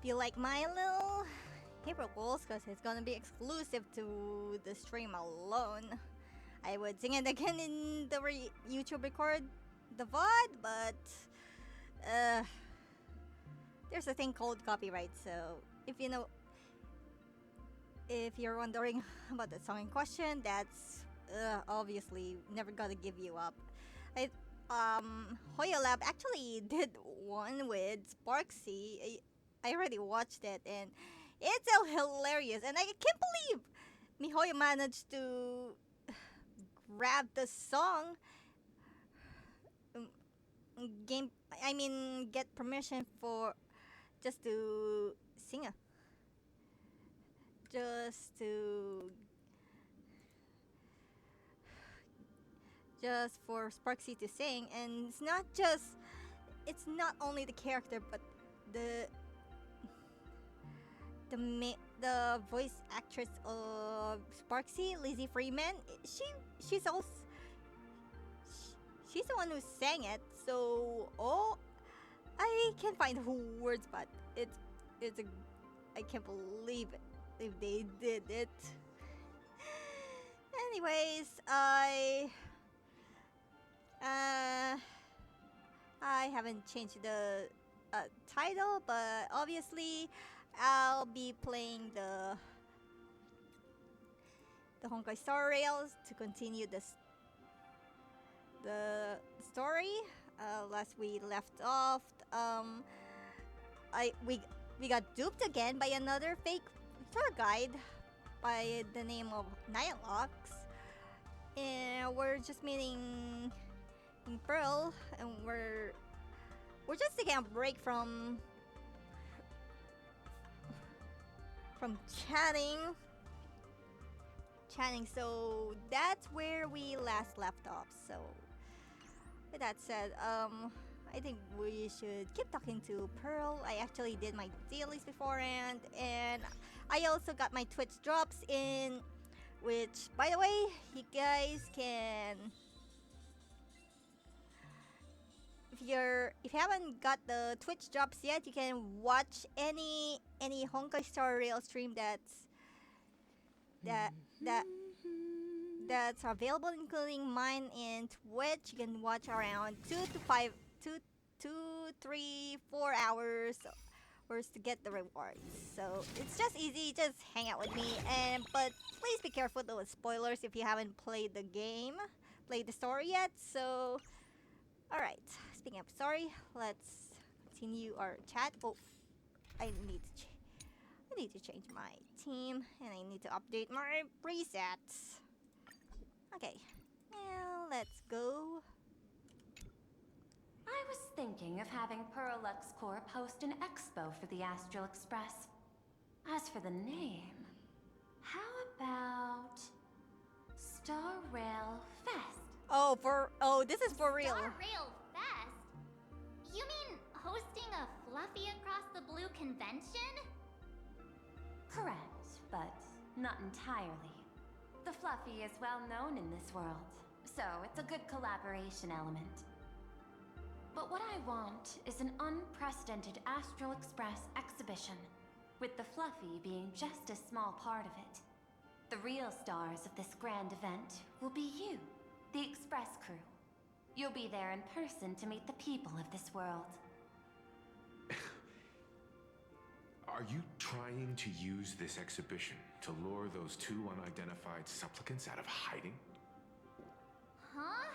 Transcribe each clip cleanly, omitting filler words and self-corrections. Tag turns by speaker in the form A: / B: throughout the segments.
A: If you like my little hero goals, because it's gonna be exclusive to the stream alone, I would sing it again in the YouTube record, the VOD, but there's a thing called copyright. So if you're wondering about the song in question, that's obviously never gonna give you up. Hoya Lab actually did one with Sparksy. I already watched it and it's so hilarious, and I can't believe Mihoyo managed to grab the song get permission for just to sing it. Just for Sparksy to sing, and it's not only the character but the voice actress of Sparksy, Lizzie Freeman. She's the one who sang it. So I can't find the words, but I can't believe it if they did it. Anyways, I haven't changed the title, but obviously I'll be playing the Honkai Star Rails to continue the story. Last we left off, we got duped again by another fake tour guide by the name of Nyalox, and we're just meeting in Pearl, and we're just taking a break from chatting. So that's where we last left off. So with that said, I think we should keep talking to Pearl. I actually did my dailies beforehand, and I also got my Twitch drops in, which, by the way, you guys can, if you haven't got the Twitch drops yet, you can watch any Honkai Star Rail stream that's available, including mine in Twitch. You can watch around 2 to 3, 4 hours to get the rewards. So it's just easy, just hang out with me. But please be careful with spoilers if you haven't played the story yet. So alright, speaking of story, let's continue our chat. Oh, I need to change my team, and I need to update my presets. Okay, now let's go.
B: I was thinking of having Pearlux Corp host an expo for the Astral Express. As for the name, how about Star Rail Fest?
A: This is for real.
C: Star Rail Fest? You mean hosting a Fluffy Across the Blue convention?
B: Correct, but not entirely. The Fluffy is well known in this world, so it's a good collaboration element. But what I want is an unprecedented Astral Express exhibition, with the Fluffy being just a small part of it. The real stars of this grand event will be you, the Express crew. You'll be there in person to meet the people of this world.
D: Are you trying to use this exhibition to lure those 2 unidentified supplicants out of hiding?
C: Huh?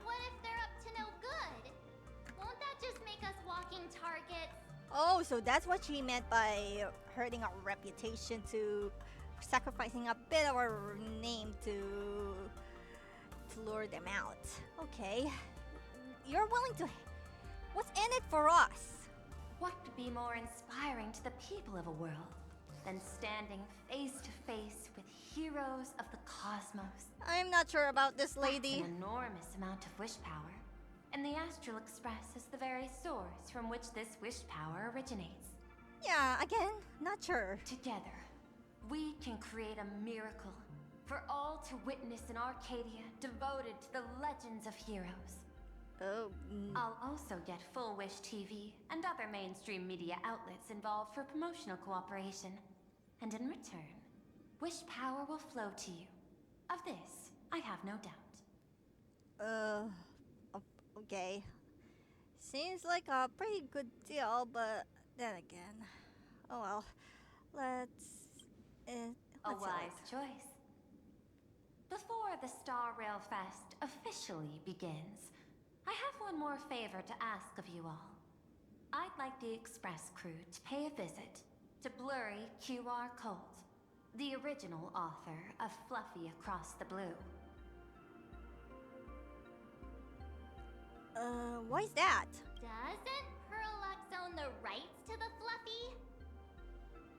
C: What if they're up to no good? Won't that just make us walking targets?
A: Oh, so that's what she meant by hurting our reputation, to sacrificing a bit of our name to lure them out. Okay. You're willing to... What's in it for us?
B: What could be more inspiring to the people of a world than standing face to face with heroes of the cosmos?
A: I'm not sure about this lady.
B: That's an enormous amount of wish power. And the Astral Express is the very source from which this wish power originates.
A: Yeah, again, not sure.
B: Together, we can create a miracle for all to witness in Arcadia devoted to the legends of heroes.
A: Oh,
B: I'll also get Full Wish TV and other mainstream media outlets involved for promotional cooperation. And in return, Wish power will flow to you. Of this, I have no doubt.
A: Okay. Seems like a pretty good deal, but then again, oh well. Let's.
B: A
A: Let's
B: wise choice. Before the Star Rail Fest officially begins, I have one more favor to ask of you all. I'd like the Express crew to pay a visit to Blurry QR Colt, the original author of Fluffy Across the Blue.
A: Why is that?
C: Doesn't Perlux own the rights to the Fluffy?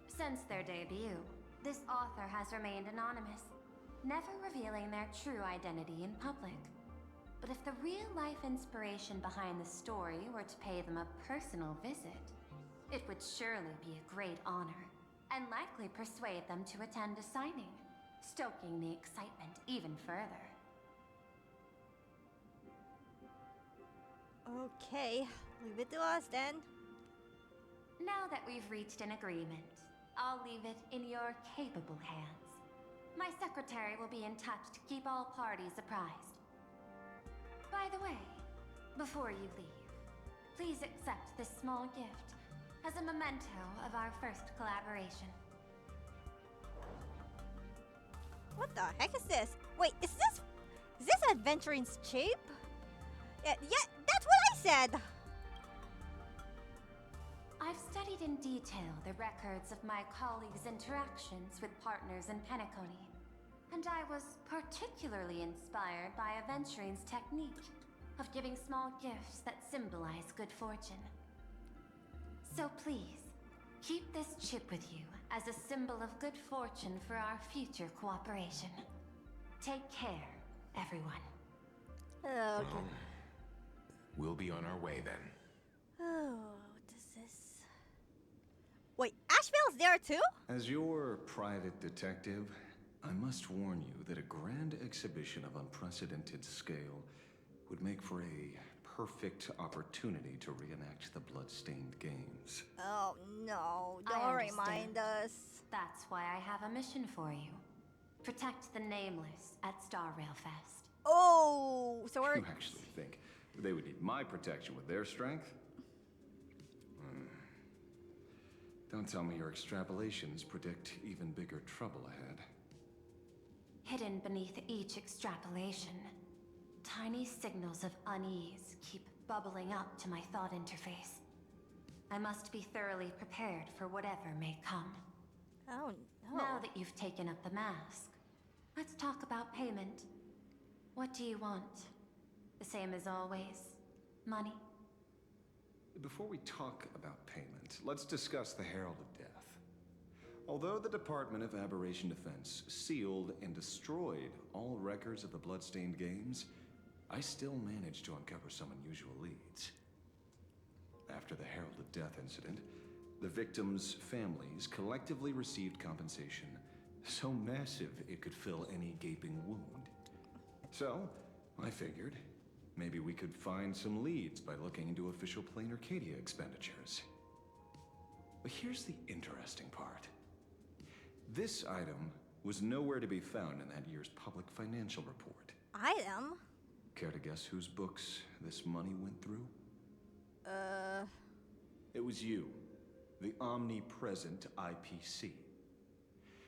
B: Since their debut, this author has remained anonymous, never revealing their true identity in public. But if the real-life inspiration behind the story were to pay them a personal visit, it would surely be a great honor, and likely persuade them to attend a signing, stoking the excitement even further.
A: Okay, leave it to us then.
B: Now that we've reached an agreement, I'll leave it in your capable hands. My secretary will be in touch to keep all parties apprised. By the way, before you leave, please accept this small gift as a memento of our first collaboration.
A: What the heck is this? Wait, is this Adventuring's cheap? Yeah, that's what I said!
B: I've studied in detail the records of my colleagues' interactions with partners in Penacony, and I was particularly inspired by Aventuring's technique of giving small gifts that symbolize good fortune. So please, keep this chip with you as a symbol of good fortune for our future cooperation. Take care, everyone.
A: Okay.
D: Well, we'll be on our way then.
A: Oh, what is this? Wait, Asheville's there too?
E: As your private detective, I must warn you that a grand exhibition of unprecedented scale would make for a perfect opportunity to reenact the blood-stained games.
A: Oh no,
B: I
A: don't
B: understand.
A: remind us.
B: That's why I have a mission for you. Protect the Nameless at Star Rail Fest.
A: Oh, so we're.
E: You actually think they would need my protection with their strength? Don't tell me your extrapolations predict even bigger trouble ahead.
B: Hidden beneath each extrapolation, tiny signals of unease keep bubbling up to my thought interface. I must be thoroughly prepared for whatever may come.
A: Oh no.
B: Now that you've taken up the mask, let's talk about payment. What do you want? The same as always? Money?
E: Before we talk about payment, let's discuss the Herald of Death. Although the Department of Aberration Defense sealed and destroyed all records of the Bloodstained Games, I still managed to uncover some unusual leads. After the Herald of Death incident, the victims' families collectively received compensation so massive it could fill any gaping wound. So, I figured, maybe we could find some leads by looking into official Plain Arcadia expenditures. But here's the interesting part. This item was nowhere to be found in that year's public financial report.
A: Item?
E: Care to guess whose books this money went through? It was you, the omnipresent IPC.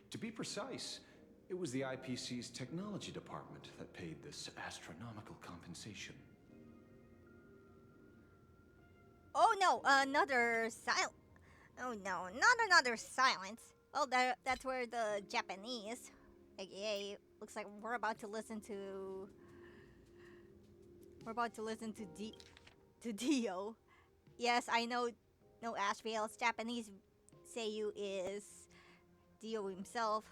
E: To be precise, it was the IPC's technology department that paid this astronomical compensation.
A: Oh no, another Oh no, not another silence. Well, that's where the Japanese, aka, looks like we're about to listen to. We're about to listen to Dio. Yes, I know. No, Asheville's Japanese seiyuu is Dio himself.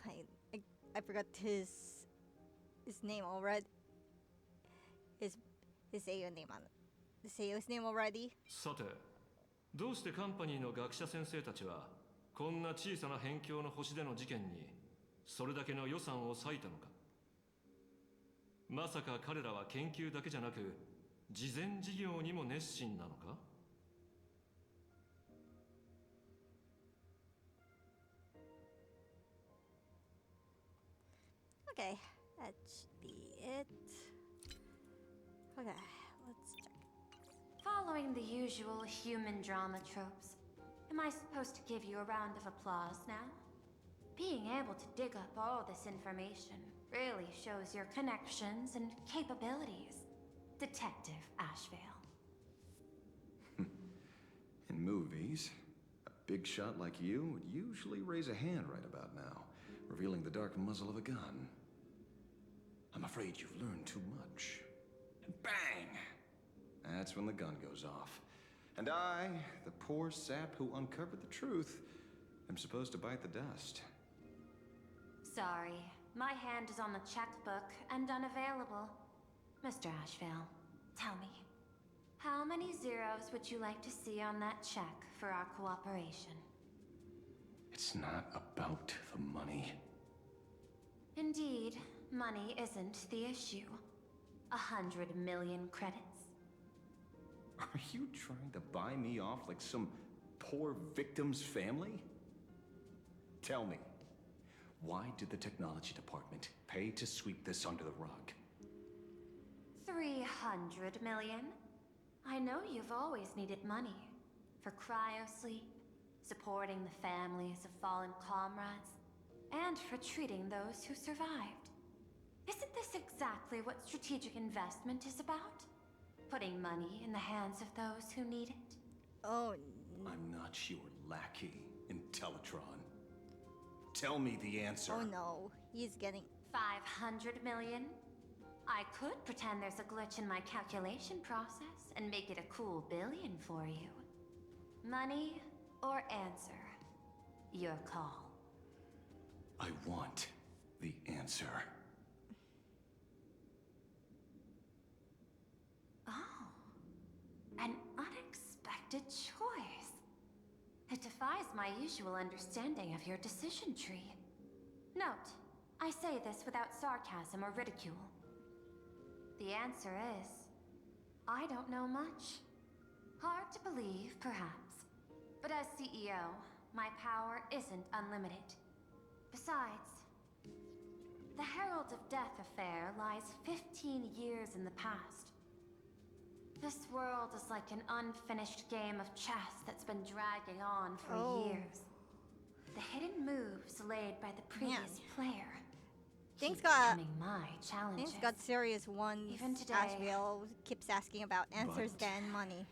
A: I forgot his name already. His seiyuu name on the seiyu's name already.
F: さて、どうしてカンパニーの学者先生たちはこんな小さな辺境の星での事件にそれだけの予算を割いたのか。まさか彼らは研究だけじゃなく慈善事業にも熱心なのか?
A: Okay, that should be it. Okay, let's check.
B: Following the usual human drama tropes, am I supposed to give you a round of applause now? Being able to dig up all this information really shows your connections and capabilities, Detective Ashvale.
E: In movies, a big shot like you would usually raise a hand right about now, revealing the dark muzzle of a gun. I'm afraid you've learned too much. And bang! That's when the gun goes off. And I, the poor sap who uncovered the truth, am supposed to bite the dust.
B: Sorry, my hand is on the checkbook and unavailable. Mr. Ashvale, tell me, how many zeros would you like to see on that check for our cooperation?
E: It's not about the money.
B: Indeed, money isn't the issue. 100 million credits.
E: Are you trying to buy me off like some poor victim's family? Tell me, why did the technology department pay to sweep this under the rug?
B: 300 million? I know you've always needed money. For cryosleep, supporting the families of fallen comrades, and for treating those who survived. Isn't this exactly what strategic investment is about? Putting money in the hands of those who need it?
A: Oh,
E: I'm not your lackey, Intellitron. Tell me the answer.
A: oh no, he's getting.
B: 500 million? I could pretend there's a glitch in my calculation process and make it a cool billion for you. Money or answer? Your call.
E: I want the answer.
B: Oh, an unexpected choice. It defies my usual understanding of your decision tree. Note, I say this without sarcasm or ridicule. The answer is, I don't know much. Hard to believe, perhaps. But as CEO, my power isn't unlimited. Besides, the Herald of Death affair lies 15 years in the past. This world is like an unfinished game of chess that's been dragging on for years. The hidden moves laid by the previous player
A: Things
B: keep
A: got
B: becoming my challenges.
A: things got serious once
B: Even today.
A: Ashvale keeps asking about answers
E: But-
A: than money.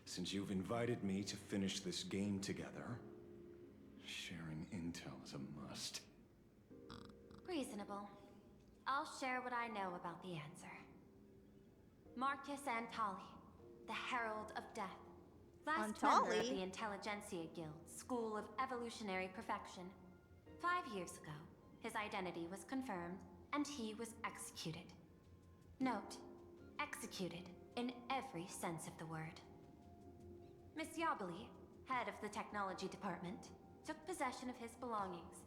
E: Since you've invited me to finish this game together, sharing intel is a must.
B: Reasonable. I'll share what I know about the answer. Marcus Antali, the Herald of Death. Last member of
A: Antali?
B: the Intelligentsia Guild, School of Evolutionary Perfection. 5 years ago, his identity was confirmed, and he was executed. Note, executed in every sense of the word. Miss Yabali, head of the technology department, took possession of his belongings.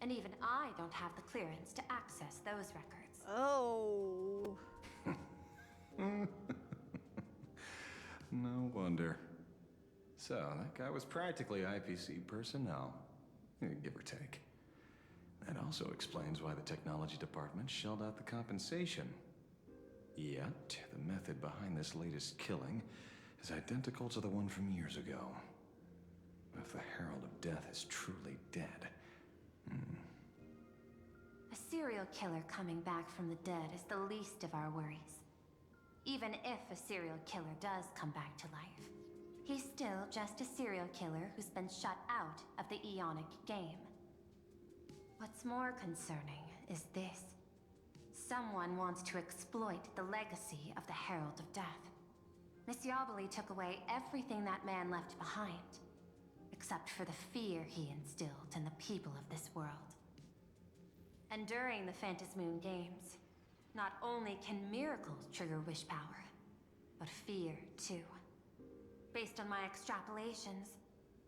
B: And even I don't have the clearance to access those records.
A: Oh.
E: No wonder. So, that guy was practically IPC personnel, give or take. That also explains why the technology department shelled out the compensation. Yet, the method behind this latest killing is identical to the one from years ago. If the Herald of Death is truly dead...
B: A serial killer coming back from the dead is the least of our worries. Even if a serial killer does come back to life, he's still just a serial killer who's been shut out of the Ionic game. What's more concerning is this. Someone wants to exploit the legacy of the Herald of Death. Miss Yabali took away everything that man left behind, except for the fear he instilled in the people of this world. And during the Phantasmoon Games, not only can miracles trigger wish power, but fear too. Based on my extrapolations,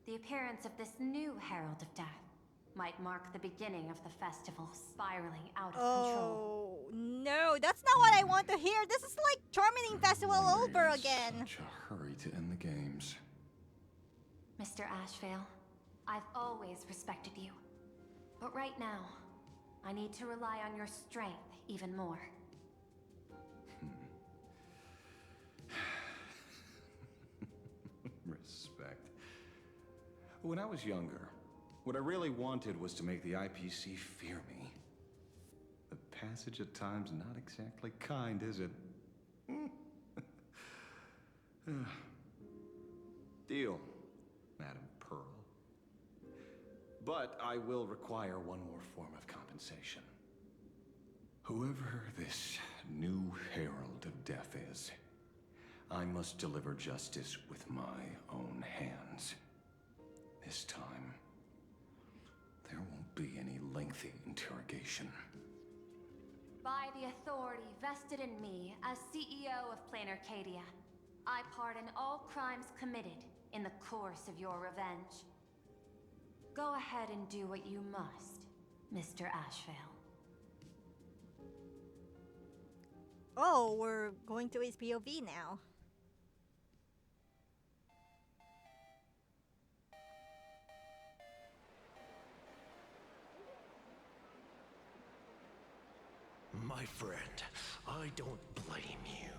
B: the appearance of this new Herald of Death might mark the beginning of the festival spiraling out of control.
A: Oh, no, that's not what I want to hear. This is like Charming Festival all over
E: In
A: again.
E: Such a hurry to end the games.
B: Mr. Ashvale, I've always respected you. But right now, I need to rely on your strength even more.
E: Respect. When I was younger, what I really wanted was to make the IPC fear me. The passage at times not exactly kind, is it? Deal, Madam Pearl. But I will require one more form of compensation. Whoever this new Herald of Death is, I must deliver justice with my own hands. This time, there won't be any lengthy interrogation.
B: By the authority vested in me as CEO of Plain Arcadia, I pardon all crimes committed in the course of your revenge. Go ahead and do what you must, Mr. Ashvale.
A: Oh, we're going to his POV now.
G: My friend, I don't blame you,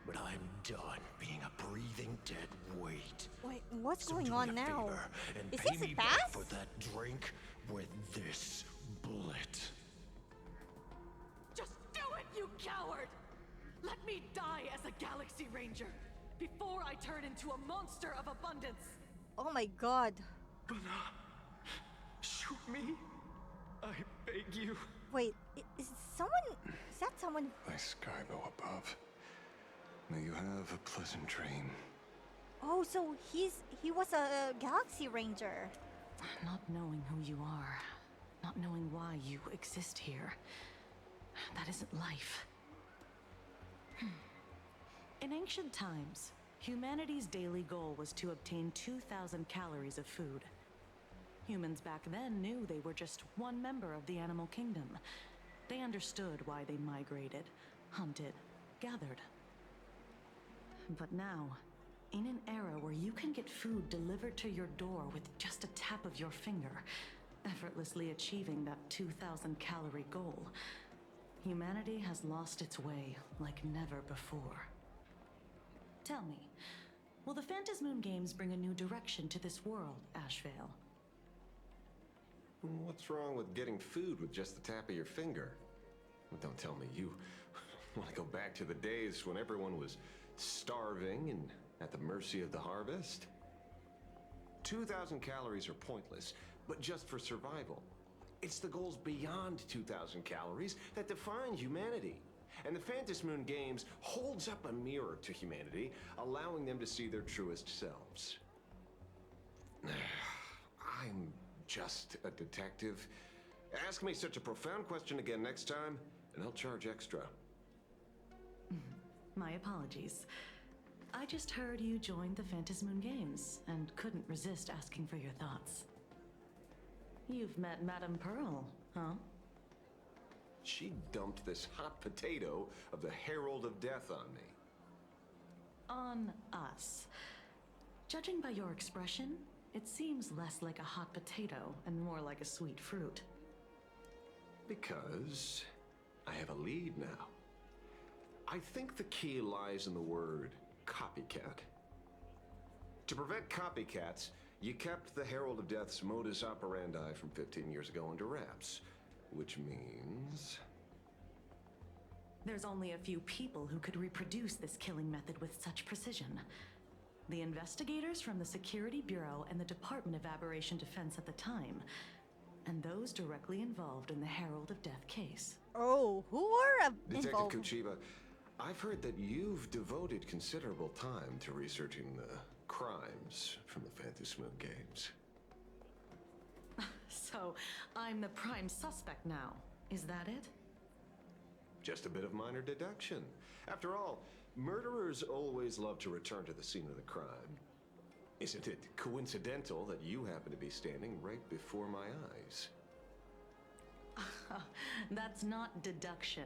G: but I'm done being a breathing dead weight.
A: Wait, what's
G: So
A: going
G: do me
A: on
G: a
A: now?
G: favor and
A: Is
G: pay
A: this
G: me
A: a
G: back
A: pass?
G: for that drink with this bullet.
H: Just do it, you coward! Let me die as a Galaxy Ranger before I turn into a monster of abundance.
A: Oh my god.
G: Shoot me. I beg you.
A: Wait, is that someone?
E: Thy Skybo above. May you have a pleasant dream.
A: Oh, so he was a Galaxy Ranger.
H: Not knowing who you are, not knowing why you exist here, that isn't life. In ancient times, humanity's daily goal was to obtain 2,000 calories of food. Humans back then knew they were just one member of the animal kingdom. They understood why they migrated, hunted, gathered. But now, in an era where you can get food delivered to your door with just a tap of your finger, effortlessly achieving that 2,000 calorie goal, humanity has lost its way like never before. Tell me, will the Phantasmoon Games bring a new direction to this world, Ashvale?
I: What's wrong with getting food with just the tap of your finger? Don't tell me you want to go back to the days when everyone was starving and at the mercy of the harvest? 2,000 calories are pointless, but just for survival. It's the goals beyond 2,000 calories that define humanity. And the Phantasmoon Games holds up a mirror to humanity, allowing them to see their truest selves. I'm just a detective. Ask me such a profound question again next time, and I'll charge extra.
H: My apologies. I just heard you joined the Phantasmoon Games and couldn't resist asking for your thoughts. You've met Madame Pearl, huh?
I: She dumped this hot potato of the Herald of Death on me.
H: On us. Judging by your expression, it seems less like a hot potato and more like a sweet fruit.
I: Because I have a lead now. I think the key lies in the word copycat. To prevent copycats, you kept the Herald of Death's modus operandi from 15 years ago under wraps. Which means...
H: There's only a few people who could reproduce this killing method with such precision. The investigators from the Security Bureau and the Department of Aberration Defense at the time, and those directly involved in the Herald of Death case.
A: Oh, who were
I: Detective
A: involved?
I: Kuchiba, I've heard that you've devoted considerable time to researching the crimes from the Phantasmoon Games.
H: So, I'm the prime suspect now. Is that it?
I: Just a bit of minor deduction. After all, murderers always love to return to the scene of the crime. Isn't it coincidental that you happen to be standing right before my eyes?
H: That's not deduction.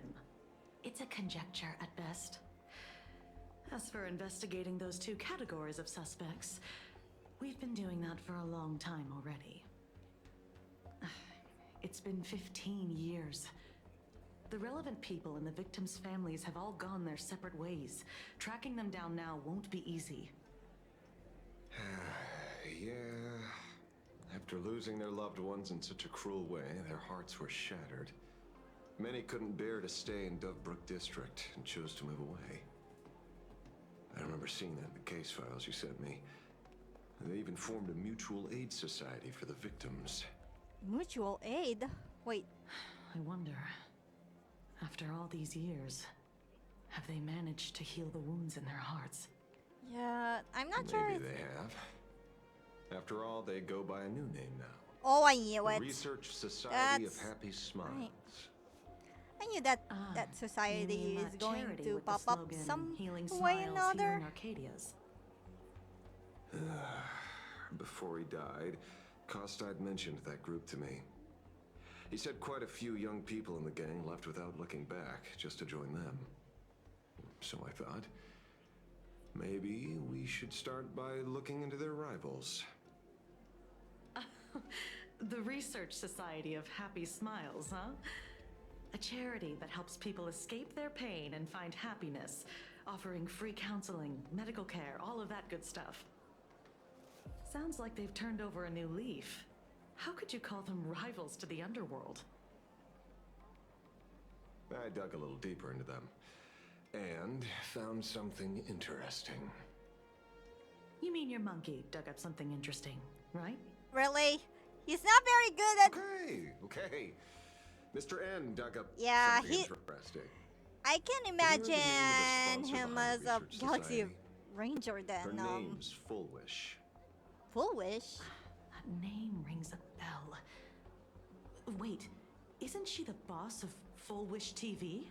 H: It's a conjecture at best. As for investigating those two categories of suspects, we've been doing that for a long time already. It's been 15 years. The relevant people and the victims' families have all gone their separate ways. Tracking them down now won't be easy.
I: Yeah. After losing their loved ones in such a cruel way, their hearts were shattered. Many couldn't bear to stay in Dovebrook District and chose to move away. I remember seeing that in the case files you sent me. They even formed a mutual aid society for the victims.
A: Mutual aid? Wait.
H: I wonder, after all these years, have they managed to heal the wounds in their hearts?
A: Yeah, I'm not sure.
I: Maybe they have. After all, they go by a new name now.
A: Oh, I knew
I: The
A: it.
I: Research Society of
A: That's
I: Happy Smiles.
A: right. I knew that that
H: You
A: society
H: mean
A: is
H: that
A: going
H: charity
A: to
H: with the
A: pop up
H: slogan,
A: some
H: Healing
A: way or
H: Smiles,
A: another.
H: Healing Arcadias.
I: Before he died, Costide mentioned that group to me. He said quite a few young people in the gang left without looking back, just to join them. So I thought, maybe we should start by looking into their rivals.
H: The Research Society of Happy Smiles, huh? A charity that helps people escape their pain and find happiness, offering free counseling, medical care, all of that good stuff. Sounds like they've turned over a new leaf. How could you call them rivals to the underworld?
I: I dug a little deeper into them and found something interesting.
H: You mean your monkey dug up something interesting, right?
A: Really? He's not very good at.
I: Okay. Mr. N dug up
A: Yeah,
I: something interesting.
A: I can
I: Have you heard the name of the
A: imagine
I: sponsor
A: him
I: behind
A: as
I: the
A: a
I: Research
A: Galaxy
I: Society?
A: Ranger
I: Her
A: then.
I: name's Full Wish.
A: Full Wish?
H: That name rings a bell. Wait, isn't she the boss of Full Wish TV?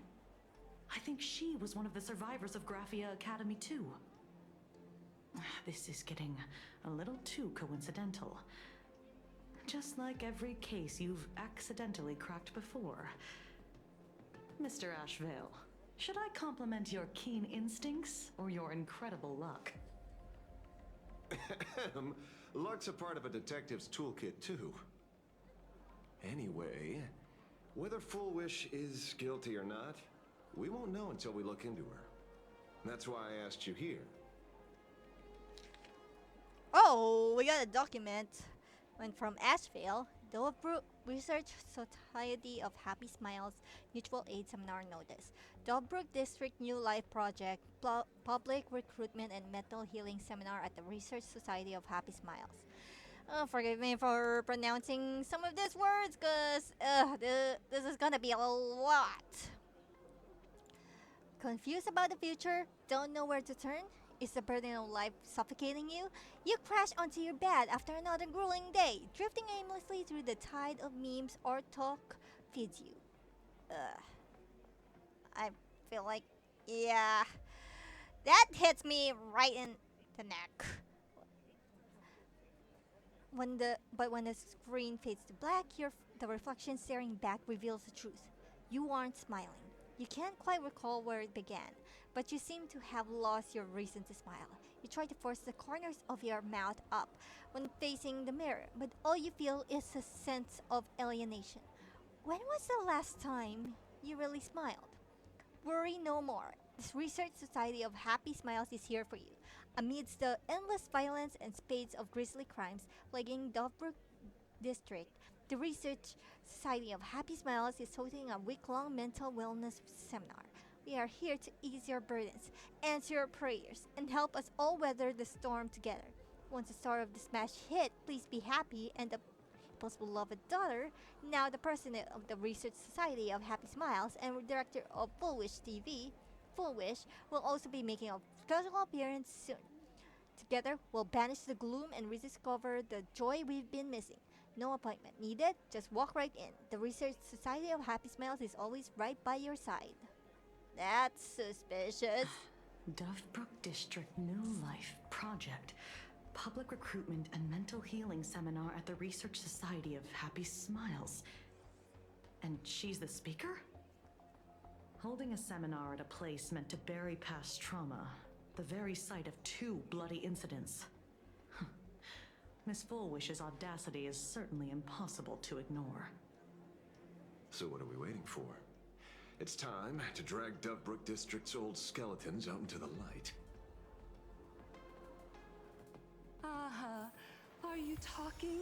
H: I think she was one of the survivors of Graphia Academy too. This is getting a little too coincidental. Just like every case you've accidentally cracked before. Mr. Ashvale, should I compliment your keen instincts or your incredible luck?
I: Luck's a part of a detective's toolkit, too. Anyway, whether Full Wish is guilty or not, we won't know until we look into her. That's why I asked you here.
A: Oh, we got a document. Went from Asheville, Dovebrook Research Society of Happy Smiles Mutual Aid Seminar Notice. Dovebrook District New Life Project Public Recruitment and Mental Healing Seminar at the Research Society of Happy Smiles. Forgive me for pronouncing some of these words, because this is gonna be a lot. Confused about the future? Don't know where to turn? Is the burden of life suffocating you? You crash onto your bed after another grueling day, drifting aimlessly through the tide of memes or talk feeds you. I feel like, yeah, that hits me right in the neck. When the screen fades to black, the reflection staring back reveals the truth. You aren't smiling. You can't quite recall where it began, but you seem to have lost your reason to smile. You try to force the corners of your mouth up when facing the mirror, but all you feel is a sense of alienation. When was the last time you really smiled? Worry no more. This Research Society of Happy Smiles is here for you. Amidst the endless violence and spades of grisly crimes plaguing Dovebrook District, the Research Society of Happy Smiles is hosting a week-long mental wellness seminar. We are here to ease your burdens, answer your prayers, and help us all weather the storm together. Once the star of the smash hit, Please Be Happy, and the people's beloved daughter, now the president of the Research Society of Happy Smiles and director of Full Wish TV, Full Wish, will also be making a special appearance soon. Together, we'll banish the gloom and rediscover the joy we've been missing. No appointment needed, just walk right in. The Research Society of Happy Smiles is always right by your side. That's suspicious.
H: Dovebrook District New Life Project. Public recruitment and mental healing seminar at the Research Society of Happy Smiles. And she's the speaker? Holding a seminar at a place meant to bury past trauma, the very site of 2 bloody incidents. Miss Fullwish's audacity is certainly impossible to ignore.
I: So what are we waiting for? It's time to drag Dovebrook District's old skeletons out into the light.
J: Are you talking?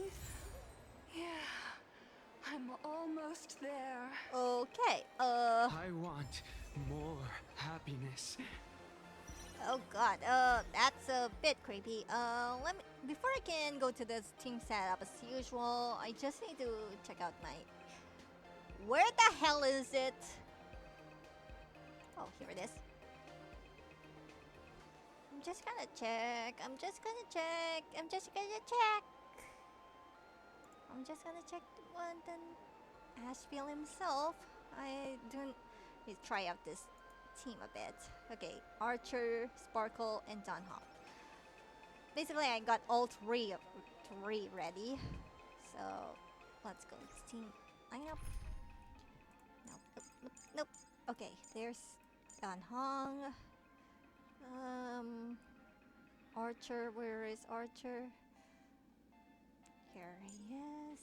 J: Yeah, I'm almost there.
A: Okay,
J: I want more happiness.
A: oh god, that's a bit creepy. Before I can go to this team setup as usual, I just need to check out my... Where the hell is it? Oh, here it is. I'm just gonna check. I'm just gonna check London Ashfield himself. I don't need to try out this team a bit. Okay, Archer, Sparkle, and Don Hawk. Basically, I got all three ready. So let's go. Team lineup. Nope. Okay, there's Don Hong. Archer, where is Archer? Here he is.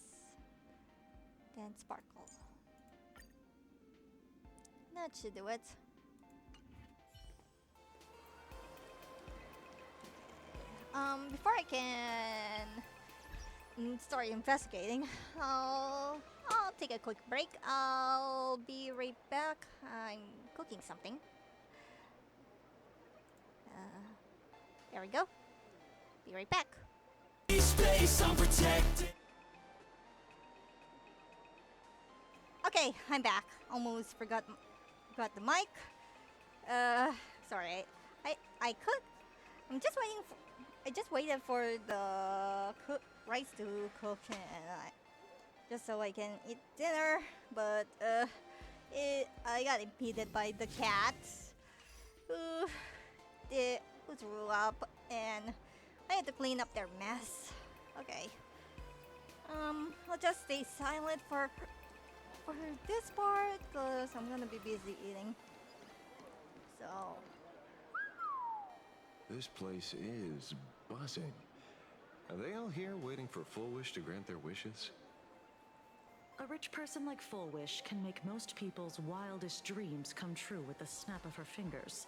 A: Then Sparkle. That should do it. Before I can start investigating, I'll take a quick break. I'll be right back. I'm cooking something. There we go. Be right back. Okay, I'm back. Almost forgot the mic. Sorry. I cooked. I'm just waiting for. I just waited for the rice to cook and just so I can eat dinner. But I got impeded by the cat who threw up, and I had to clean up their mess. Okay. I'll just stay silent for this part, cause I'm gonna be busy eating. So.
I: This place is buzzing. Are they all here waiting for Fullwish to grant their wishes?
H: A rich person like Fullwish can make most people's wildest dreams come true with the snap of her fingers.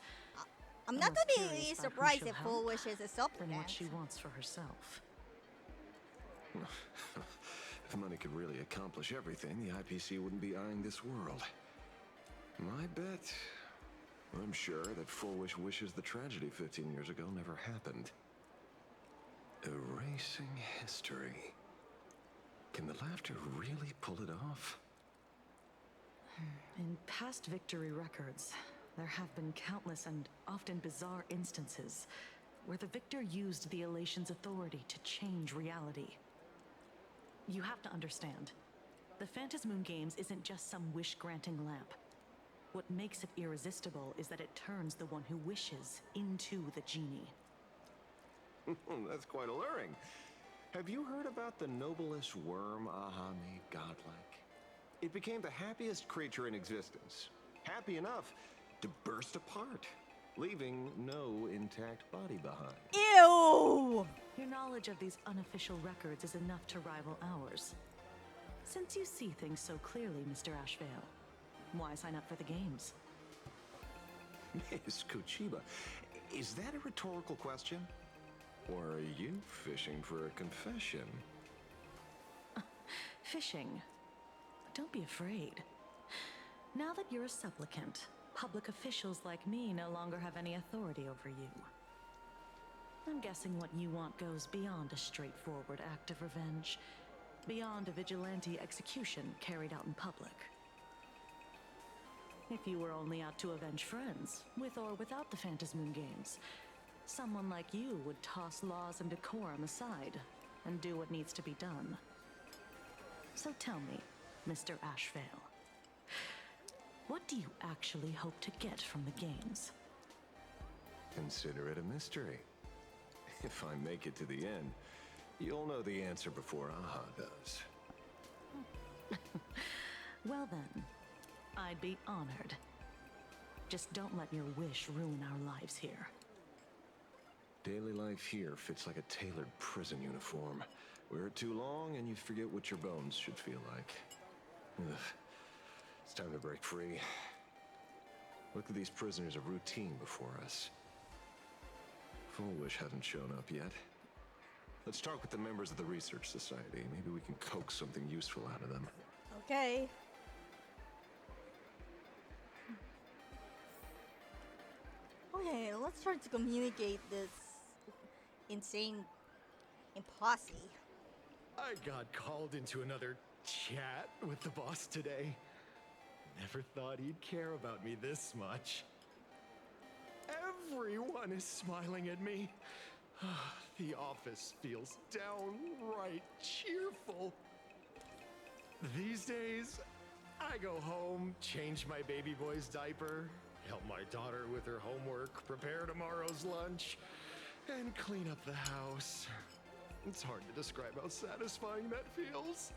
A: I'm not
H: Unless
A: gonna be
H: curious about who
A: surprised
H: she'll
A: if
H: help,
A: Fullwish is a
H: than
A: supplement.
H: what she wants for herself.
I: If money could really accomplish everything, the IPC wouldn't be eyeing this world. My bet... I'm sure that Fullwish wishes the tragedy 15 years ago never happened. Erasing history. Can the laughter really pull it off?
H: In past victory records, there have been countless and often bizarre instances where the victor used the elation's authority to change reality. You have to understand, the Phantasmoon Games isn't just some wish-granting lamp. What makes it irresistible is that it turns the one who wishes into the genie.
I: That's quite alluring. Have you heard about the noblest worm Aha made godlike? It became the happiest creature in existence. Happy enough to burst apart, leaving no intact body behind.
A: Ew!
H: Your knowledge of these unofficial records is enough to rival ours. Since you see things so clearly, Mr. Ashvale, why sign up for the games?
I: Miss Kochiba, is that a rhetorical question? Or are you fishing for a confession?
H: Fishing. Don't be afraid. Now that you're a supplicant, public officials like me no longer have any authority over you. I'm guessing what you want goes beyond a straightforward act of revenge, beyond a vigilante execution carried out in public. If you were only out to avenge friends, with or without the Phantasmoon Games, someone like you would toss laws and decorum aside and do what needs to be done. So tell me, Mr. Ashvale, what do you actually hope to get from the games?
I: Consider it a mystery. If I make it to the end, you'll know the answer before Aha does.
H: Well then, I'd be honored. Just don't let your wish ruin our lives here.
I: Daily life here fits like a tailored prison uniform. Wear it too long and you forget what your bones should feel like. Ugh. It's time to break free. Look at these prisoners of routine before us. Full Wish hasn't shown up yet. Let's talk with the members of the Research Society. Maybe we can coax something useful out of them.
A: Okay. Okay, let's try to communicate this insane posse.
G: I got called into another chat with the boss today. Never thought he'd care about me this much. Everyone is smiling at me. The office feels downright cheerful. These days, I go home, change my baby boy's diaper, help my daughter with her homework, prepare tomorrow's lunch, and clean up the house. It's hard to describe how satisfying that feels.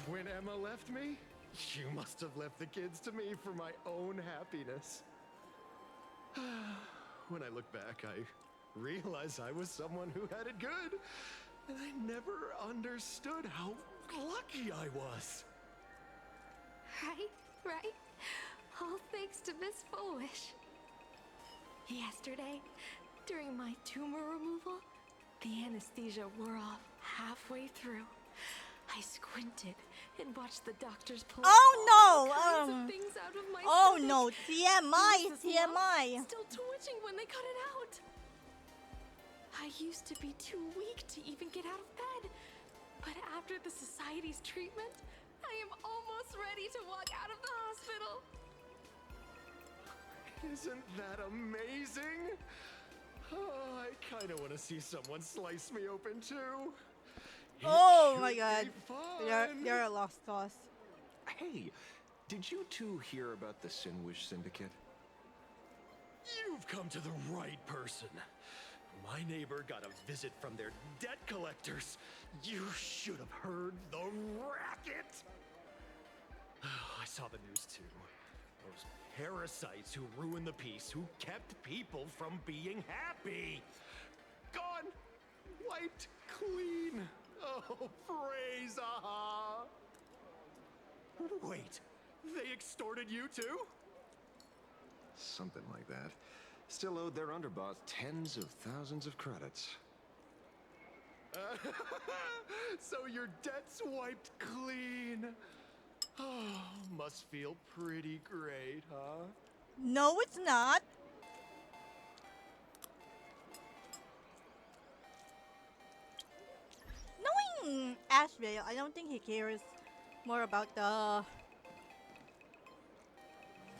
G: When Emma left me, you must have left the kids to me for my own happiness. When I look back, I realize I was someone who had it good, and I never understood how lucky I was.
J: Right? All thanks to Miss Foolish. Yesterday, during my tumor removal, the anesthesia wore off halfway through. I squinted and watched the doctors pull all kinds of things out of my
A: Oh
J: stomach.
A: no, TMI,
J: Mrs. Love
A: TMI.
J: still twitching when they cut it out. I used to be too weak to even get out of bed. But after the society's treatment, I am almost ready to walk out of the hospital.
G: Isn't that amazing? Oh, I kind of want to see someone slice me open too. It
A: Oh
G: should
A: my god.
G: be fun.
A: You're a lost cause.
I: Hey, did you two hear about the Sinwish Syndicate?
G: You've come to the right person. My neighbor got a visit from their debt collectors. You should have heard the racket. I saw the news too. Those parasites who ruined the peace, who kept people from being happy. Gone, wiped clean. Oh, praise Aha. Wait, they extorted you too?
I: Something like that. Still owed their underboss tens of thousands of credits.
G: So your debt's wiped clean. Oh, must feel pretty great, huh?
A: No, it's not. Knowing Ashville, I don't think he cares more about the.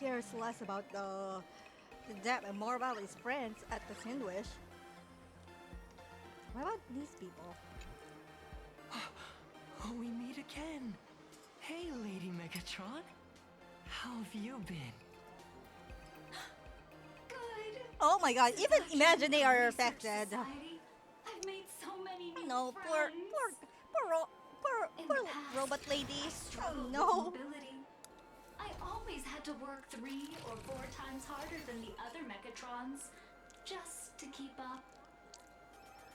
A: Cares less about the debt and more about his friends at the Sandwich. What about these people?
J: Oh, we meet again. Hey, Lady Megatron. How have you been?
B: Good.
A: Oh my god, even
B: Since I
A: imagine
B: joined
A: they
B: the
A: are
B: Research
A: affected.
B: Society, I've made so many new
A: No,
B: friends. In
A: poor
B: the past,
A: robot lady.
B: I
A: Oh
B: struggled
A: no.
B: with mobility. I always had to work 3 or 4 times harder than the other Megatrons just to keep up.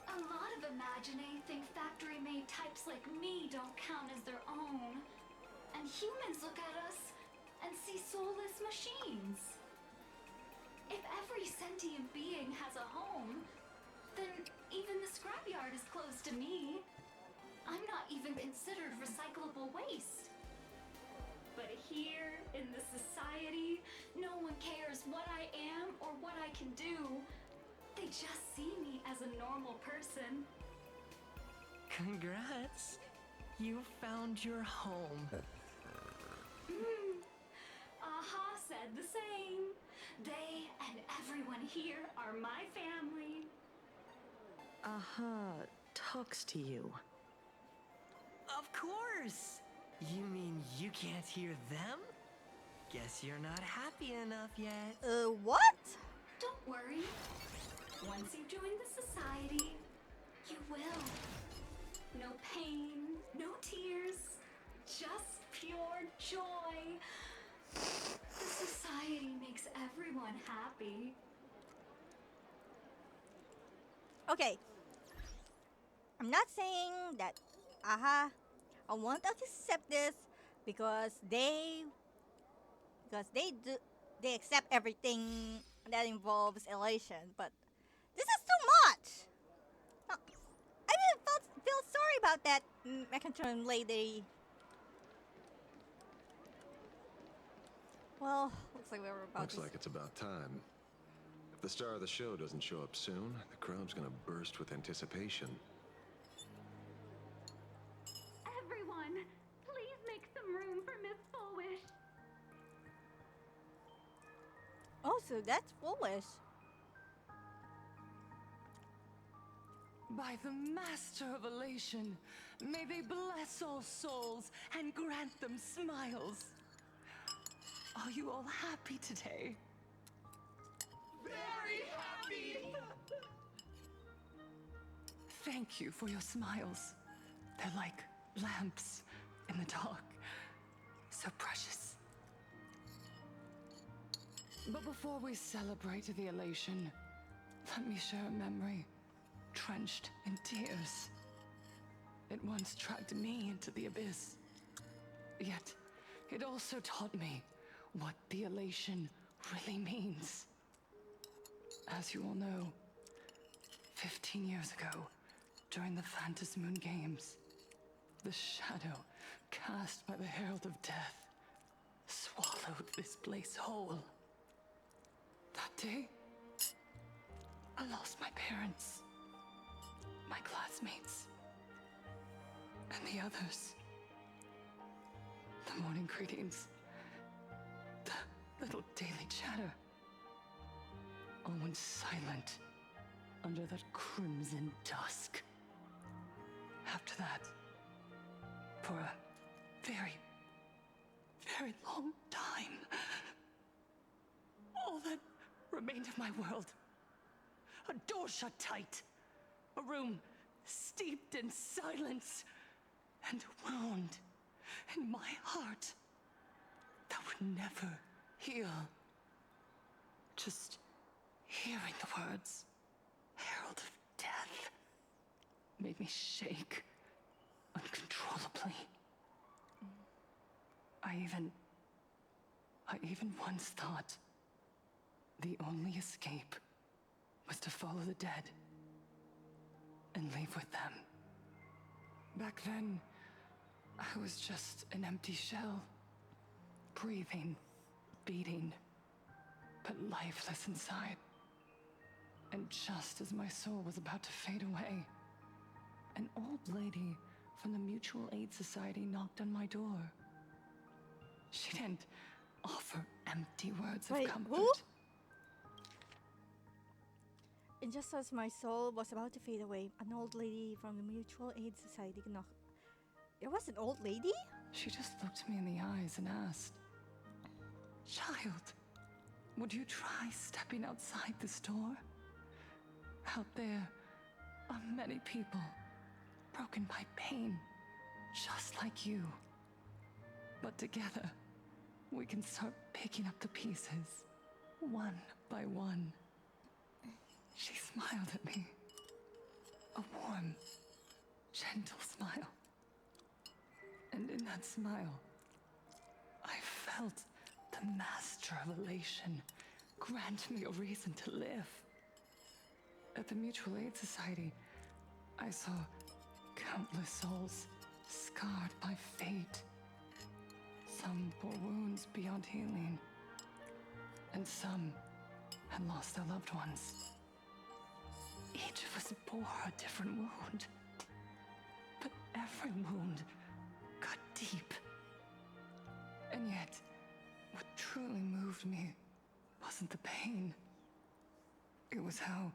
B: A lot of Imaginae think factory-made types like me don't count as their own. And humans look at us and see soulless machines. If every sentient being has a home, then even the scrapyard is closed to me. I'm not even considered recyclable waste. But here, in the society, no one cares what I am or what I can do. They just see me as a normal person.
J: Congrats. You found your home.
B: Aha said the same. They and everyone here are my family.
H: Aha talks to you.
J: Of course. You mean you can't hear them? Guess you're not happy enough yet.
A: What?
B: Don't worry. Once you join the
J: No pain, no tears, just pure joy. The society makes everyone happy.
A: Okay. I'm not saying that, I want to accept this because they accept everything that involves elation, but this is too much. I really feel sorry about that Mechatron lady. Well, looks like we were about
I: Looks
A: to.
I: like it's about time. If the star of the show doesn't show up soon, the crowd's gonna burst with anticipation.
J: Everyone, please make some room for Miss Fullwish.
A: Oh, so that's foolish.
H: By the Master of Elation, may they bless all souls and grant them smiles. Are you all happy today?
G: Very happy!
H: Thank you for your smiles. They're like lamps in the dark. So precious. But before we celebrate the elation, let me share a memory drenched in tears. It once dragged me into the abyss. Yet, it also taught me what the elation really means. As you all know, 15 years ago, during the Phantasmoon Games, the shadow cast by the Herald of Death swallowed this place whole. That day, I lost my parents, my classmates, and the others. The morning greetings, the little daily chatter, all went silent under that crimson dusk. After that, for a very, very long time, all that remained of my world, a door shut tight, a room steeped in silence, and a wound in my heart that would never heal. Just hearing the words, Herald of Death, made me shake uncontrollably. I even once thought the only escape was to follow the dead and leave with them. Back then, I was just an empty shell, breathing, beating, but lifeless inside. And just as my soul was about to fade away, an old lady from the Mutual Aid Society knocked on my door. She didn't offer empty words
A: Wait,
H: of comfort.
A: who? And just as my soul was about to fade away, an old lady from the Mutual Aid Society knocked. There was an old lady?
H: She just looked me in the eyes and asked, "Child, would you try stepping outside this door? Out there are many people broken by pain, just like you. But together, we can start picking up the pieces, one by one." She smiled at me. A warm, gentle smile. And in that smile, I felt the Master of Elation grant me a reason to live. At the Mutual Aid Society, I saw countless souls scarred by fate. Some bore wounds beyond healing, and some had lost their loved ones. Each of us bore a different wound, but every wound got deep. And yet, what truly moved me wasn't the pain. It was how,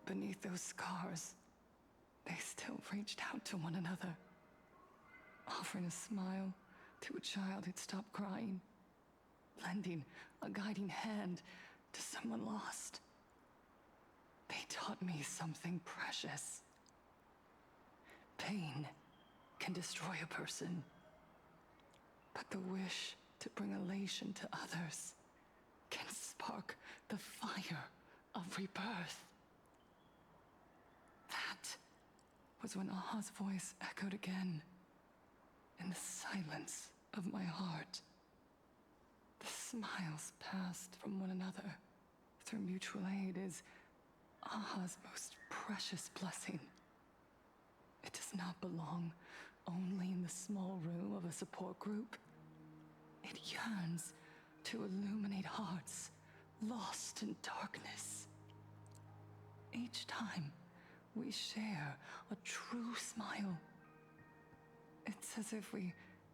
H: beneath those scars, they still reached out to one another, offering a smile to a child who'd stopped crying, lending a guiding hand to someone lost. They taught me something precious.
K: Pain can destroy a person, but the wish to bring elation to others can spark the fire of rebirth. That was when Aha's voice echoed again in the silence of my heart. The smiles passed from one another through mutual aid is Aha's most precious blessing. It does not belong only in the small room of a support group. It yearns to illuminate hearts lost in darkness. Each time we share a true smile, it's as if we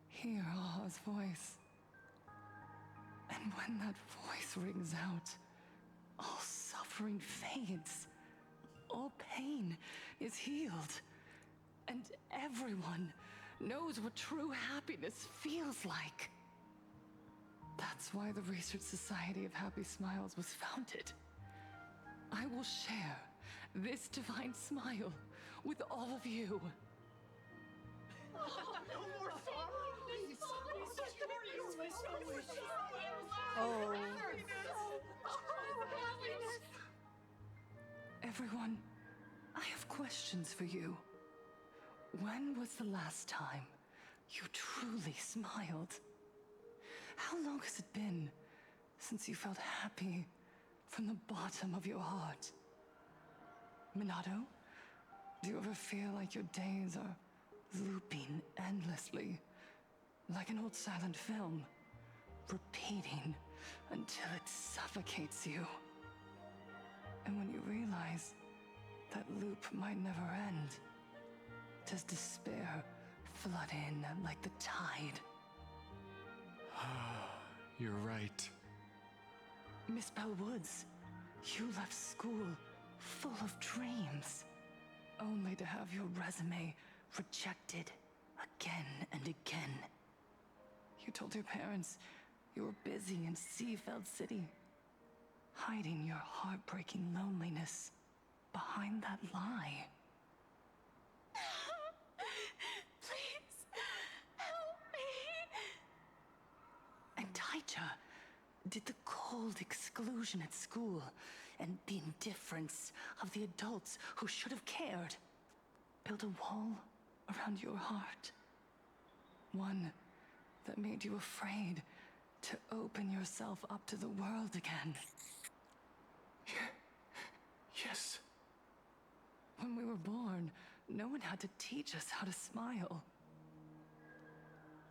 K: hear Aha's voice. And when that voice rings out, all suffering fades, all pain is healed, and everyone knows what true happiness feels like. That's why the Research Society of Happy Smiles was founded. I will share this divine smile with all of you.
A: Oh.
K: Everyone, I have questions for you. When was the last time you truly smiled? How long has it been since you felt happy from the bottom of your heart? Minato, do you ever feel like your days are looping endlessly, like an old silent film, repeating until it suffocates you? And when you realize that loop might never end, does despair flood in like the tide?
G: You're right.
K: Miss Bellwoods, you left school full of dreams, only to have your resume rejected again and again. You told your parents you were busy in Seafeld City, hiding your heartbreaking loneliness behind that lie.
J: Please, help me.
K: And Taija did the cold exclusion at school and the indifference of the adults who should have cared build a wall around your heart. One that made you afraid to open yourself up to the world again.
G: Yes.
K: When we were born, no one had to teach us how to smile.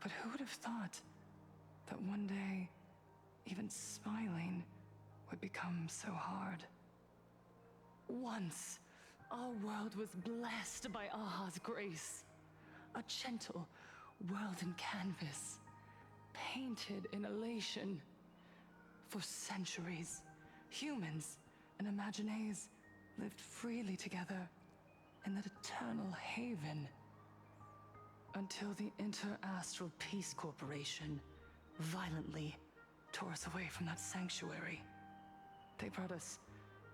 K: But who would have thought that one day, even smiling would become so hard? Once, our world was blessed by Aha's grace. A gentle world in canvas, painted in elation. For centuries, humans and Imaginaes lived freely together in that eternal haven. Until the Inter-Astral Peace Corporation violently tore us away from that sanctuary. They brought us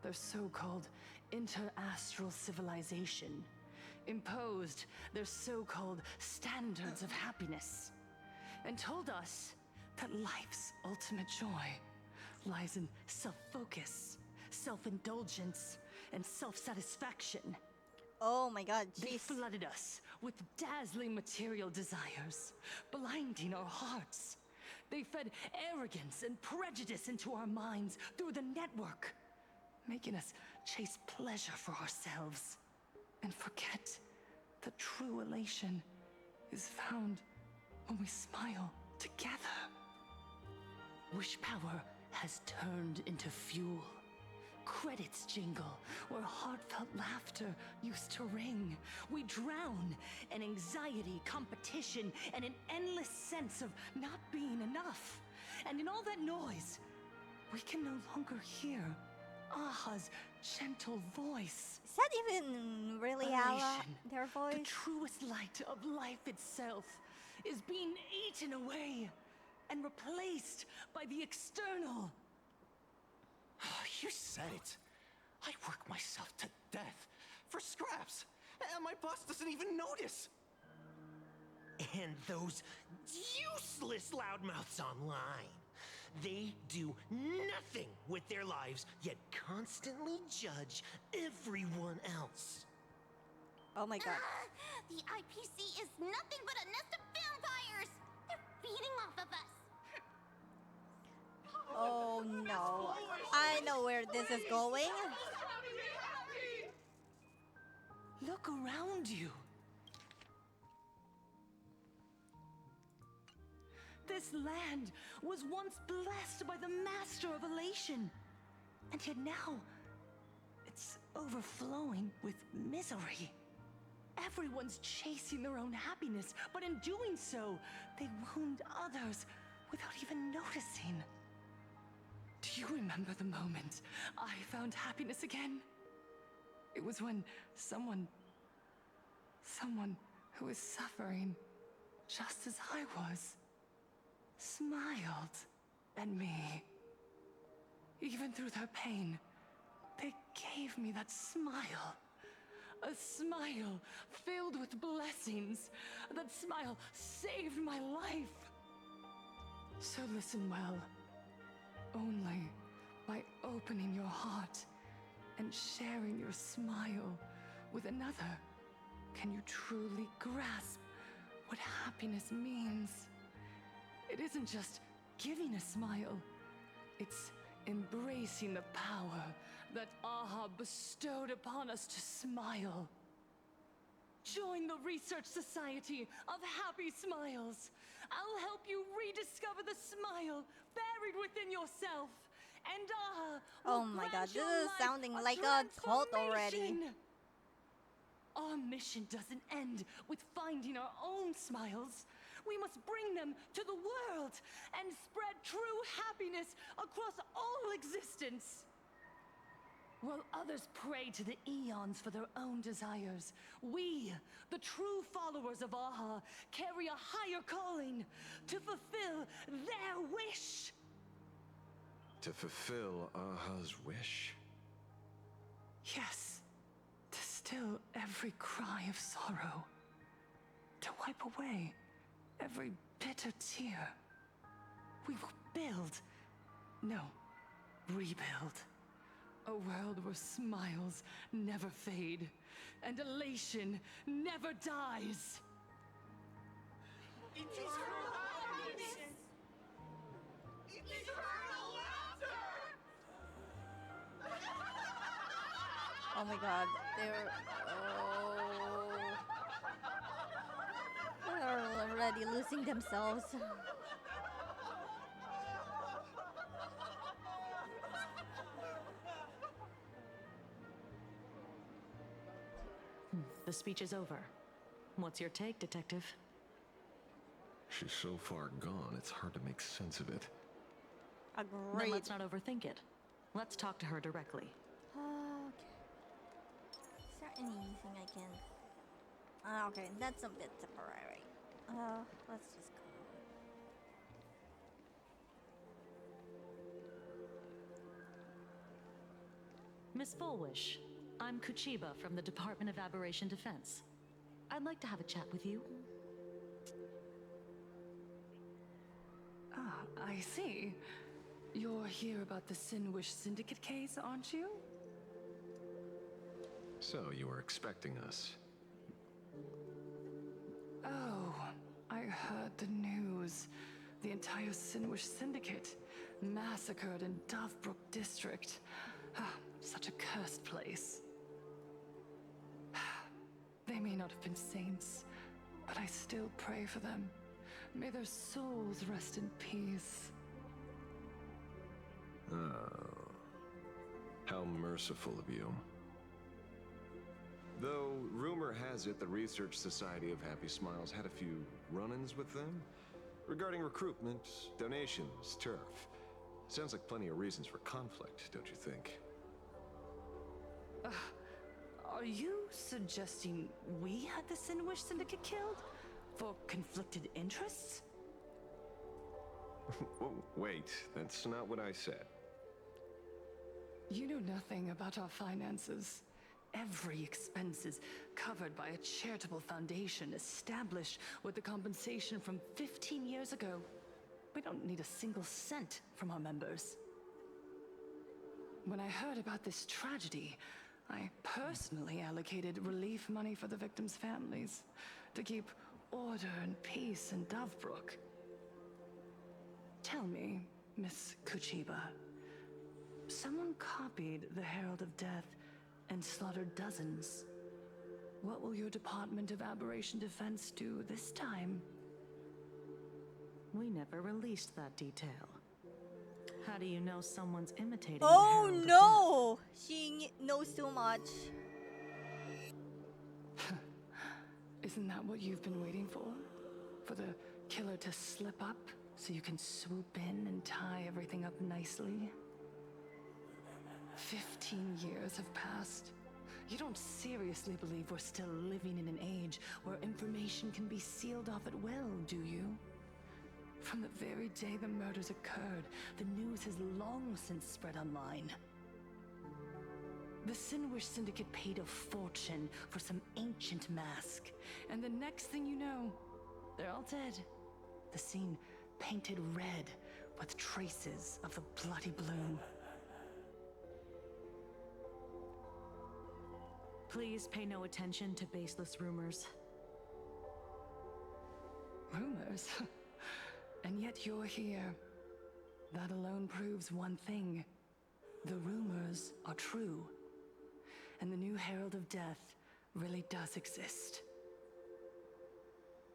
K: their so-called inter-astral civilization, imposed their so-called standards of happiness, and told us that life's ultimate joy lies in self-focus, self-indulgence, and self-satisfaction.
A: Oh my god,
K: They
A: jeez.
K: flooded us with dazzling material desires, blinding our hearts. They fed arrogance and prejudice into our minds through the network, making us chase pleasure for ourselves and forget that true elation is found when we smile together. Wish power has turned into fuel. Credits jingle where heartfelt laughter used to ring. We drown in anxiety, competition, and an endless sense of not being enough. And in all that noise, we can no longer hear Aha's gentle voice.
A: Is that even really Ala,
K: Elation,
A: their voice?
K: the truest light of life itself, is being eaten away and replaced by the external.
L: You said it. I work myself to death for scraps. and my boss doesn't even notice. And those useless loudmouths online. They do nothing with their lives, yet constantly judge everyone else.
A: Oh my god.
C: The IPC is nothing but a nest of vampires! They're feeding off of us!
A: Oh no. I know where this is going.
L: Look around you.
H: This land was once blessed by the master of elation. And yet now, it's overflowing with misery. Everyone's chasing their own happiness, but in doing so, they wound others without even noticing.
K: Do you remember the moment I found happiness again? It was when someone who was suffering just as I was, smiled at me. Even through their pain, they gave me that smile. A smile filled with blessings. That smile saved my life. So listen well. Only by opening your heart and sharing your smile with another can you truly grasp what happiness means. It isn't just giving a smile, it's embracing the power that Aha bestowed upon us to smile. Join the Research Society of Happy Smiles. I'll help you rediscover the smile buried within yourself. And Aha
A: Oh
H: will
A: my god,
H: grant
A: this
H: your
A: is
H: life
A: sounding like a cult already.
H: transformation. Our mission doesn't end with finding our own smiles. We must bring them to the world and spread true happiness across all existence. While others pray to the eons for their own desires, we, the true followers of Aha, carry a higher calling to fulfill their wish.
I: To fulfill Aha's wish?
H: Yes, to still every cry of sorrow, to wipe away every bitter tear. We will build, no, rebuild. A world where smiles never fade, and elation never dies.
L: Eternal happiness! Eternal laughter!
A: Oh my god, they're already losing themselves.
H: The speech is over. What's your take, Detective?
I: She's so far gone, it's hard to make sense of it.
H: Then
A: Agreed.
H: let's not overthink it. Let's talk to her directly.
A: Okay. Is there anything I can... okay, that's a bit temporary. Let's just go.
H: Miss Fullwish, I'm Kuchiba from the Department of Aberration Defense. I'd like to have a chat with you.
K: Ah, I see. You're here about the Sinwish Syndicate case, aren't you?
I: So, you were expecting us.
K: Oh, I heard the news. The entire Sinwish Syndicate massacred in Dovebrook District. Ah, such a cursed place. They may not have been saints, but I still pray for them. May their souls rest in peace.
I: Oh. How merciful of you. Though, rumor has it the Research Society of Happy Smiles had a few run-ins with them. Regarding recruitment, donations, turf. Sounds like plenty of reasons for conflict, don't you think?
H: Are you suggesting we had the Sinwish Syndicate killed? For conflicted interests?
I: Oh, wait, that's not what I said.
K: You know nothing about our finances. Every expense is covered by a charitable foundation established with the compensation from 15 years ago. We don't need a single cent from our members. When I heard about this tragedy, I personally allocated relief money for the victims' families to keep order and peace in Dovebrook. Tell me, Miss Kuchiba, someone copied the Herald of Death and slaughtered dozens. What will your Department of Aberration Defense do this time?
H: We never released that detail. How do you know someone's imitating
A: Oh
H: the Herald of
A: no! She knows too much.
K: Isn't that what you've been waiting for? For the killer to slip up so you can swoop in and tie everything up nicely? 15 years have passed. You don't seriously believe we're still living in an age where information can be sealed off at will, do you? From the very day the murders occurred, the news has long since spread online. The Sinwish Syndicate paid a fortune for some ancient mask, and the next thing you know, they're all dead. The scene painted red with traces of the bloody bloom.
H: Please pay no attention to baseless rumors.
K: Rumors? And yet you're here. That alone proves one thing. The rumors are true. And the new Herald of Death really does exist.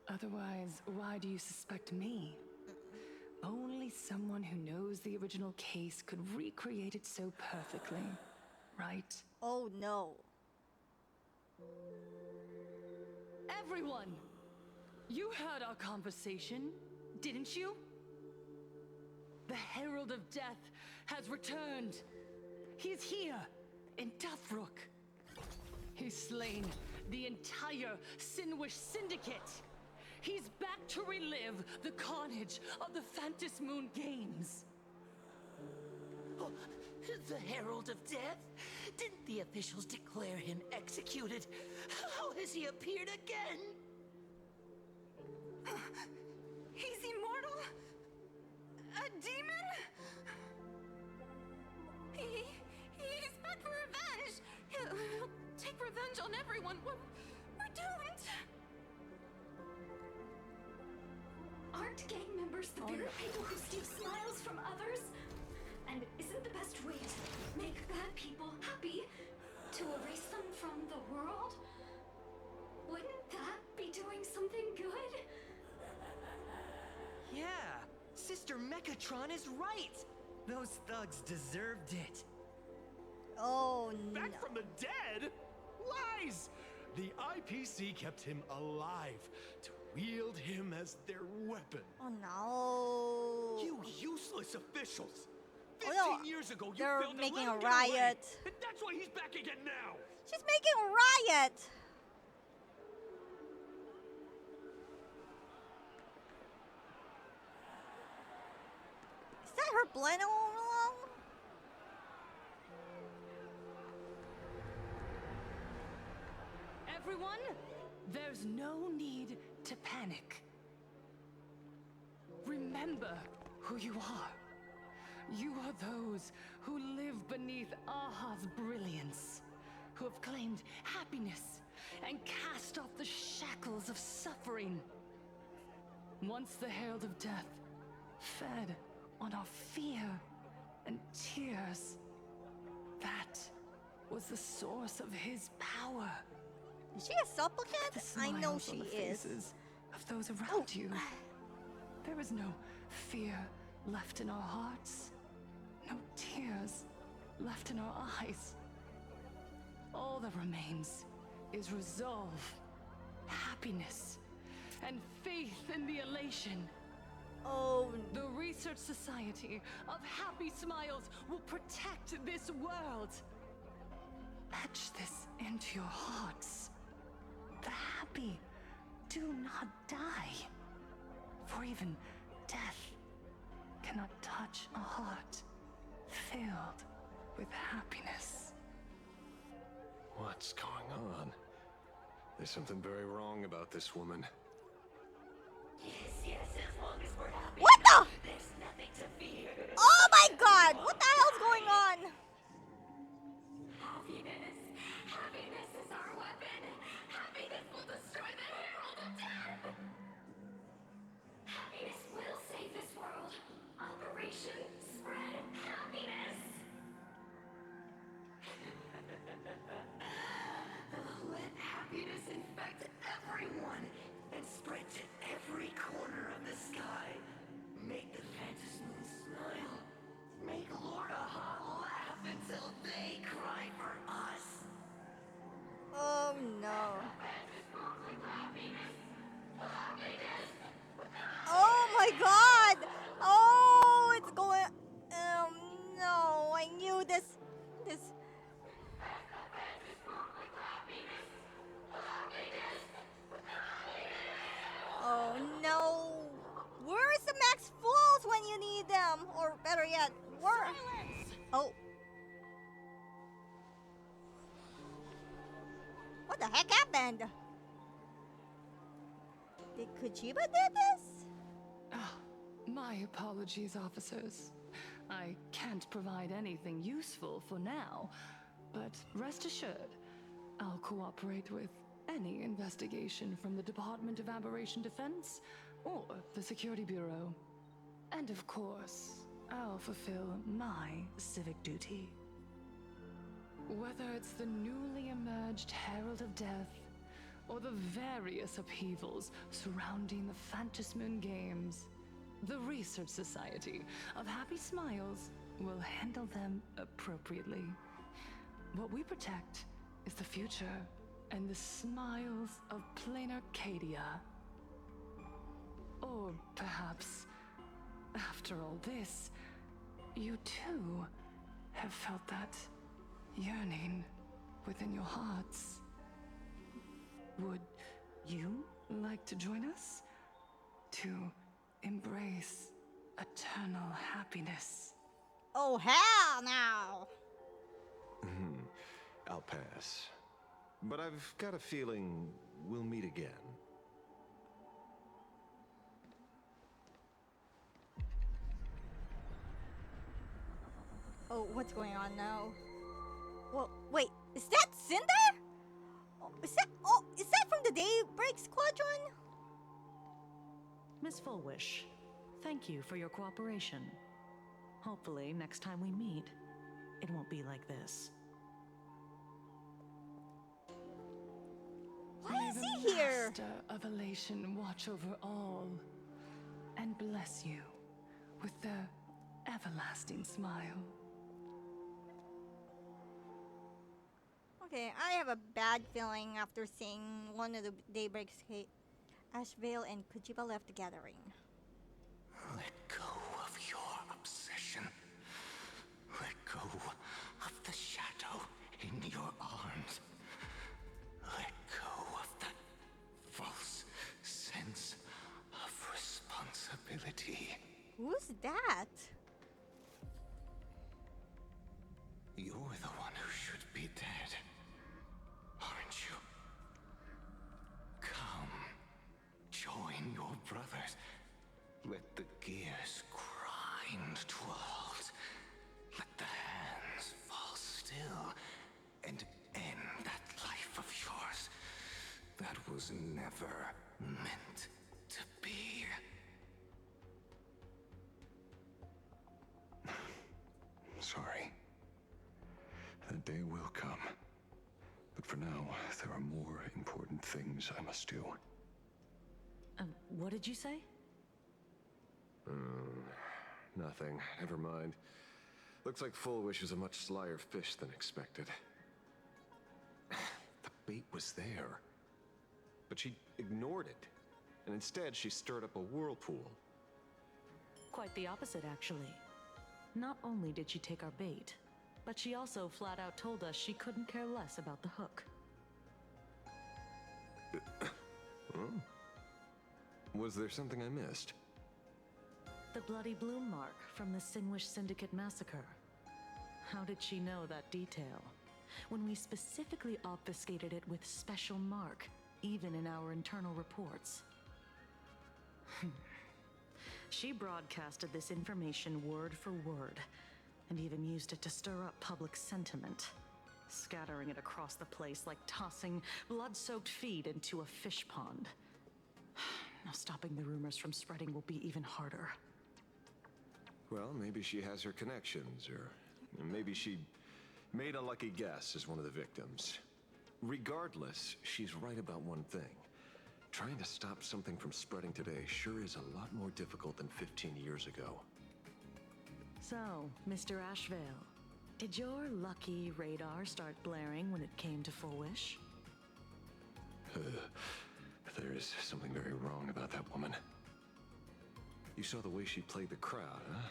K: Otherwise, why do you suspect me? Only someone who knows the original case could recreate it so perfectly, right?
A: Oh no.
K: Everyone! You heard our conversation, didn't you? The Herald of Death has returned. He's here, in Dovebrook. He's slain the entire Sinwish Syndicate. He's back to relive the carnage of the Phantom Moon Games.
L: Oh, the Herald of Death? Didn't the officials declare him executed? How has he appeared again?
J: He's immortal? A demon? He's back for revenge! He'll take revenge on everyone. We're doomed!
B: Aren't gang members the very people who steal smiles from others? And isn't the best way to make bad people happy to erase them from the world? Wouldn't that be doing something good?
L: Yeah, Sister Mechatron is right. Those thugs deserved it.
A: Oh no.
G: Back from the dead? Lies! The IPC kept him alive to wield him as their weapon.
A: Oh no.
L: You useless officials! 15
A: Oh, no.
L: years ago, you
A: They're
L: failed to
A: making
L: let
A: a
L: him get away,
A: riot.
L: and that's why he's back again now.
A: She's making a riot. Is that her plan all along?
K: Everyone, there's no need to panic. Remember who you are. You are those who live beneath Aha's brilliance, who have claimed happiness and cast off the shackles of suffering. Once the Herald of Death fed on our fear and tears, that was the source of his power.
A: Is she a supplicant?
K: The
A: I know
K: smiles on
A: she
K: the
A: is.
K: faces of those around you. There is no fear left in our hearts, no tears left in our eyes. All that remains is resolve, happiness, and faith in the elation.
A: Oh,
K: The Research Society of Happy Smiles will protect this world. Etch this into your hearts. The happy do not die, for even death cannot touch a heart filled with happiness.
I: What
E: What's going on? There's something very wrong about this woman.
J: Yes, as long as we're happy.
A: What the?
J: There's nothing to fear.
A: Oh my god! What the hell's going on?
J: Happiness is our weapon. Happiness will destroy the Herald of Death. Happiness will save this world. Operation Spread Happiness. Let happiness infect everyone and spread to every corner of the sky. Make the Phantom Moon smile. Make Lord Aha laugh until they cry for us.
A: Oh no. Oh my god! Oh, it's going. No, I knew this. Oh no! Where's the Max Fools when you need them? Or better yet, where? Oh. What the heck happened? Did Kojiba did this?
K: My apologies, officers. I can't provide anything useful for now, but rest assured, I'll cooperate with any investigation from the Department of Aberration Defense or the Security Bureau. And of course, I'll fulfill my civic duty. Whether it's the newly emerged Herald of Death or the various upheavals surrounding the Phantasmoon Games, the Research Society of Happy Smiles will handle them appropriately. What we protect is the future and the smiles of plain Arcadia. Or perhaps, after all this, you too have felt that yearning within your hearts. Would you like to join us? To embrace eternal happiness?
A: Oh hell no!
I: I'll pass. But I've got a feeling we'll meet again.
A: Oh, what's going on now? Well, wait, is that Cinder? Is that from the Daybreak Squadron?
H: Miss Fullwish, thank you for your cooperation. Hopefully, next time we meet, it won't be like this.
A: Why is
K: May
A: he
K: the
A: here?
K: Master of Elation watch over all and bless you with their everlasting smile.
A: Okay, I have a bad feeling after seeing one of the Daybreaks. Ashvale and Kojiba left the gathering.
L: Let go of your obsession. Let go of the shadow in your arms. Let go of that false sense of responsibility.
A: Who's that?
L: You're the one who should be dead, aren't you? Come, join your brothers. Let the gears grind to a halt. Let the hands fall still and end that life of yours that was never meant to be.
E: Sorry. That day will come. But for now, there are more important things I must do.
H: What did you say?
I: Nothing. Never mind. Looks like Fullwish is a much slyer fish than expected. The bait was there. But she ignored it. And instead, she stirred up a whirlpool.
H: Quite the opposite, actually. Not only did she take our bait, but she also flat out told us she couldn't care less about the hook.
I: Was there something I missed?
H: The bloody bloom mark from the Singwish Syndicate massacre. How did she know that detail? when we specifically obfuscated it with special mark, even in our internal reports. She broadcasted this information word for word, and even used it to stir up public sentiment, scattering it across the place like tossing blood-soaked feed into a fish pond. Now stopping the rumors from spreading will be even harder.
I: Well, maybe she has her connections, or maybe she made a lucky guess as one of the victims. Regardless, she's right about one thing. Trying to stop something from spreading today sure is a lot more difficult than 15 years ago.
H: So, Mr. Ashvale, did your lucky radar start blaring when it came to Full Wish?
I: There is something very wrong about that woman. You saw the way she played the crowd, huh?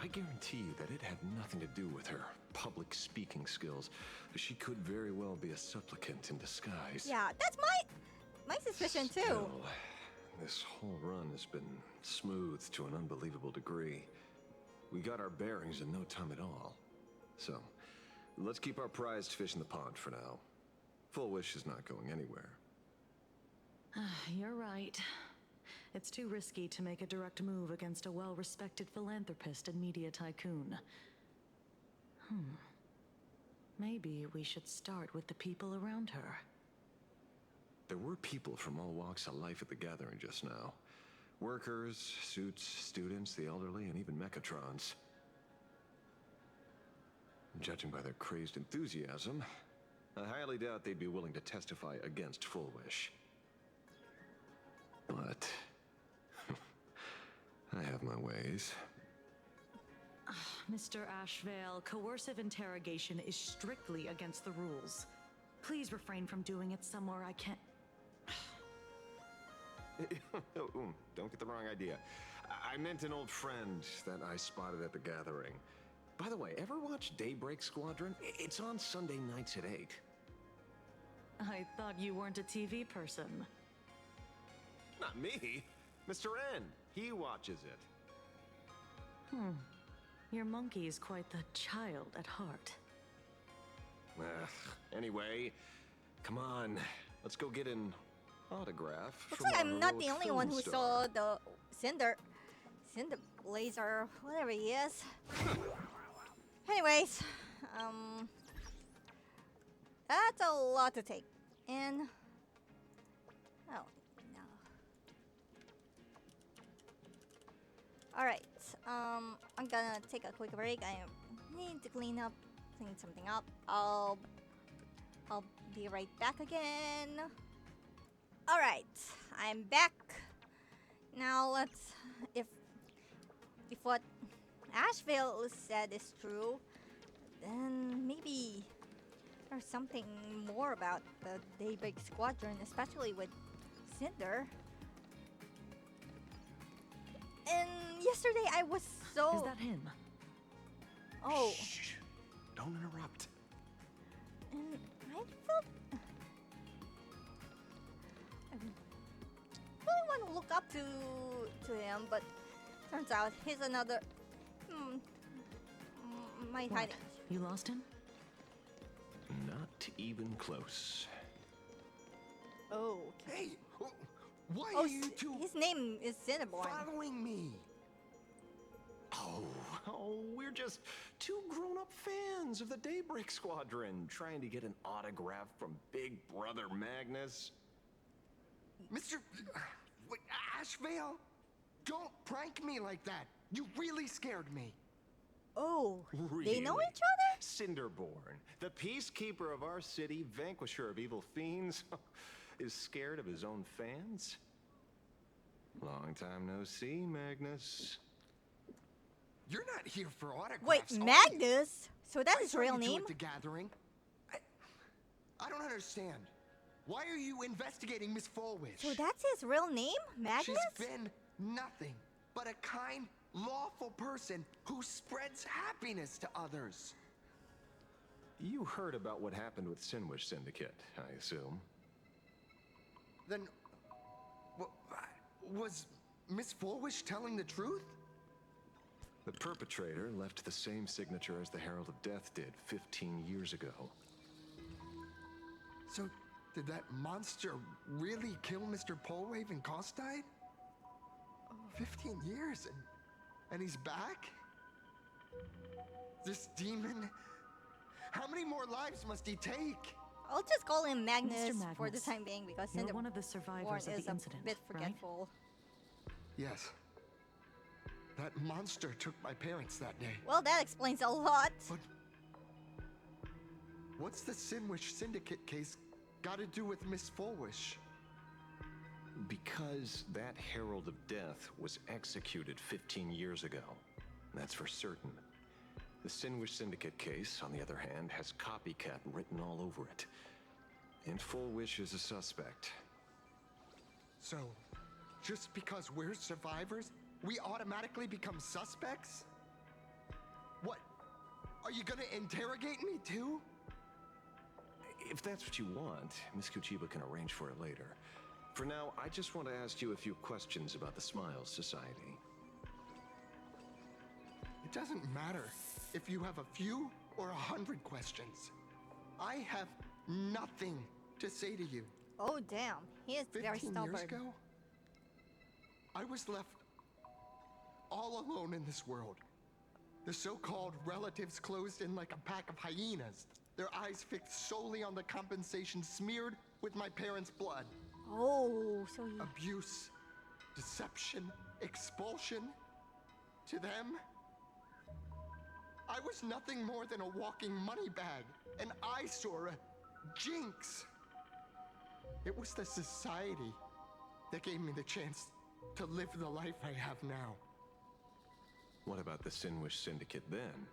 I: I guarantee you that it had nothing to do with her public speaking skills. She could very well be a supplicant in disguise.
A: Yeah, that's my suspicion too.
I: Still, this whole run has been smooth to an unbelievable degree. We got our bearings in no time at all. So, let's keep our prized fish in the pond for now. Full Wish is not going anywhere.
H: You're right. It's too risky to make a direct move against a well-respected philanthropist and media tycoon. Maybe we should start with the people around her.
I: There were people from all walks of life at the gathering just now. Workers, suits, students, the elderly, and even mechatrons. Judging by their crazed enthusiasm, I highly doubt they'd be willing to testify against Full Wish. But I have my ways.
H: Mr. Ashvale, coercive interrogation is strictly against the rules. Please refrain from doing it somewhere I can't...
I: Don't get the wrong idea. I meant an old friend that I spotted at the gathering. By the way, ever watch Daybreak Squadron? It's on Sunday nights at 8.
H: I thought you weren't a TV person.
I: Not me. Mr. N. He watches it.
H: Your monkey is quite the child at heart.
I: Anyway, come on. Let's go get an autograph.
A: Looks
I: from
A: like
I: our
A: I'm not the
I: heroic
A: only one
I: film
A: who
I: star.
A: saw the Cinder Blazer, whatever he is. Anyways, that's a lot to take in. Oh no. All right. I'm gonna take a quick break. I need to clean something up. I'll be right back again. All right, I'm back. Now let's, if what Ashvale said is true, then maybe there's something more about the Daybreak Squadron, especially with Cinder. And yesterday I was so...
H: Is that him?
A: Oh.
E: Shh. Don't interrupt.
A: And I felt... I really want to look up to him, but turns out he's another... might
H: What?
A: hide.
H: You lost him?
I: Not even close.
A: Oh.
L: Hey, why
A: Oh,
L: are you two
A: his name is Cinnabon.
L: following me?
I: Oh, we're just two grown-up fans of the Daybreak Squadron trying to get an autograph from Big Brother Magnus.
L: Mr. Wait, Ashvale? Don't prank me like that. You really scared me.
A: Oh,
I: Really?
A: they know each other?
I: Cinderborn, the peacekeeper of our city, vanquisher of evil fiends, is scared of his own fans? Long time no see, Magnus.
L: You're not here for autographs.
A: Wait,
L: are you?
A: Magnus? So that's
L: I
A: his
L: saw
A: real
L: you two
A: name?
L: at the gathering. I don't understand. Why are you investigating Miss Fullwish?
A: So that's his real name? Magnus?
L: She's been nothing but a kind, lawful person who spreads happiness to others.
I: You heard about what happened with Sinwish Syndicate, I assume.
L: Then, was Miss Fullwish telling the truth?
I: The perpetrator left the same signature as the Herald of Death did 15 years ago.
G: So, did that monster really kill Mr. Polwave and Costide? 15 years and he's back? This demon? How many more lives must he take?
A: I'll just call him Magnus,
H: Mr.
A: for the
H: Magnus,
A: time being because
H: you're
A: Cinder
H: one of the survivors of
A: is
H: the
A: a
H: incident,
A: bit
H: right?
A: forgetful.
G: Yes. That monster took my parents that day.
A: Well, that explains a lot.
G: But what's the Sinwish Syndicate case got to do with Miss Fulwish?
I: Because that Herald of Death was executed 15 years ago. That's for certain. The Sinwish Syndicate case, on the other hand, has copycat written all over it. And Fulwish is a suspect.
G: So, just because we're survivors, we automatically become suspects? What? Are you gonna interrogate me too?
I: If that's what you want, Miss Kuchiba can arrange for it later. For now, I just want to ask you a few questions about the Smiles Society.
G: It doesn't matter if you have a few or 100 questions. I have nothing to say to you.
A: Oh damn, he is very
G: 15
A: stubborn.
G: years ago, I was left all alone in this world. The so-called relatives closed in like a pack of hyenas, their eyes fixed solely on the compensation smeared with my parents' blood.
A: Oh, so he...
G: Abuse, deception, expulsion. To them, I was nothing more than a walking money bag, an eyesore, a jinx. It was the society that gave me the chance to live the life I have now.
I: What about the Sinwish Syndicate then?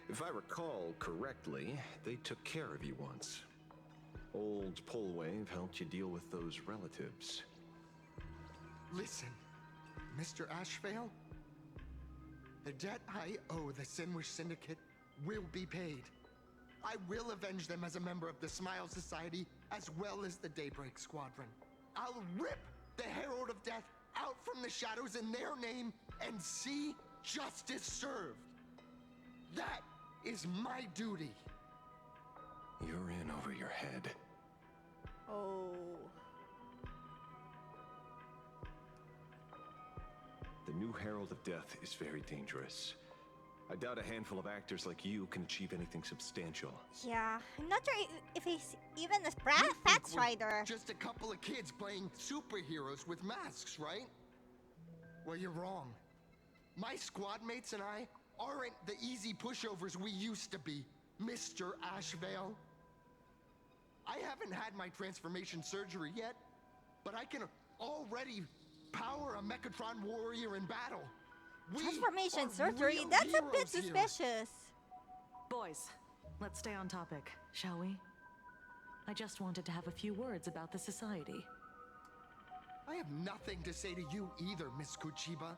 I: If I recall correctly, they took care of you once. Old Polwave helped you deal with those relatives.
G: Listen, Mr. Ashvale, the debt I owe the Sinwish Syndicate will be paid. I will avenge them as a member of the Smile Society as well as the Daybreak Squadron. I'll rip the Herald of Death out from the shadows in their name and see justice served. That is my duty.
I: You're in over your head.
A: Oh.
I: The new Herald of Death is very dangerous. I doubt a handful of actors like you can achieve anything substantial.
A: Yeah, I'm not sure if he's even a
G: You
A: Path
G: think we're
A: Rider.
G: just a couple of kids playing superheroes with masks, right? Well, you're wrong. My squad mates and I aren't the easy pushovers we used to be, Mr. Ashvale. I haven't had my transformation surgery yet, but I can already power a Mechatron warrior in battle. We
A: Transformation
G: are
A: surgery?
G: real
A: That's a bit
G: heroes here.
A: suspicious.
H: Boys, let's stay on topic, shall we? I just wanted to have a few words about the society.
G: I have nothing to say to you either, Miss Kuchiba.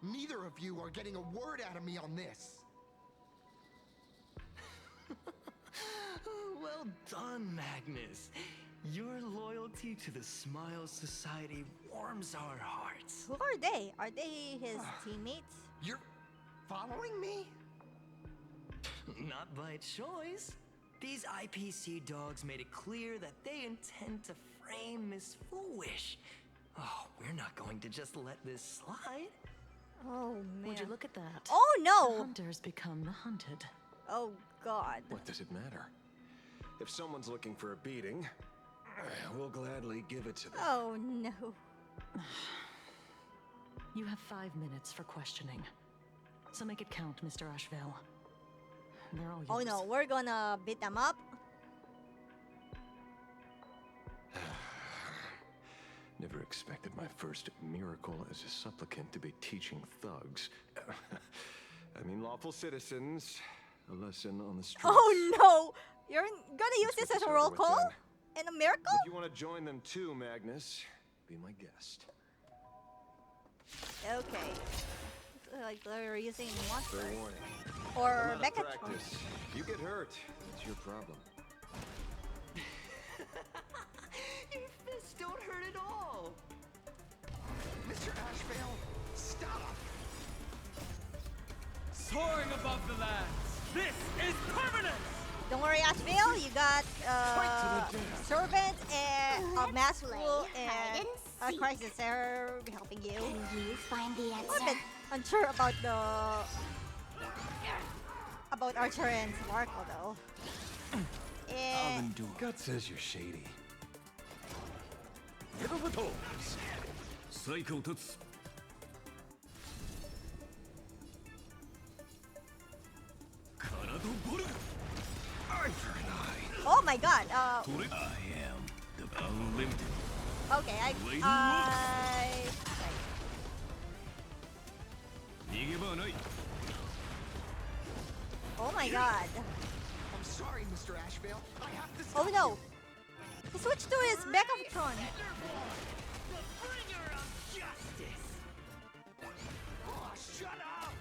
G: Neither of you are getting a word out of me on this.
L: Well done, Magnus. Your loyalty to the Smile Society warms our hearts.
A: Who are they? Are they his teammates?
G: You're following me?
L: Not by choice. These IPC dogs made it clear that they intend to frame Miss Foolish. Oh, we're not going to just let this slide.
A: Oh man.
H: Would you look at that?
A: Oh
H: The
A: no!
H: hunters become the hunted.
A: Oh god.
I: What does it matter? If someone's looking for a beating, we'll gladly give it to them.
A: Oh no.
H: You have 5 minutes for questioning. So make it count, Mr. Ashvale. They're all
A: Oh
H: yours.
A: no, we're gonna beat them up.
I: Never expected my first miracle as a supplicant to be teaching thugs. I mean, lawful citizens, a lesson on the streets.
A: Oh no! You're gonna use
I: Let's
A: this
I: get
A: as a
I: over
A: roll
I: with
A: call?
I: then.
A: And a miracle?
I: If you want to join them too, Magnus, be my guest.
A: Okay. Like they're using monster.
I: Fair warning.
A: Or
I: I'm out of
A: Mechatron.
I: practice. You get hurt, it's your problem.
L: Your fists don't hurt at all.
G: Mr. Ashvale, stop!
M: soaring above the lands. This is permanent!
A: Don't worry, Ashville, you got Servant and a Mass Rule and a Crisis Error helping you.
C: Can you find the
A: I'm a
C: answer?
A: bit unsure about Archer and Sparkle though.
E: Gut says you're shady.
M: サイクを立つ
A: Oh my god,
M: I am the unlimited.
A: okay, I
M: 逃げ場はない
A: oh my god.
G: I'm sorry, Mr. Ashvale. I have to
A: Oh
G: stop
A: no! He switched to his Megatron.
L: The bringer of justice!
G: Oh, shut up!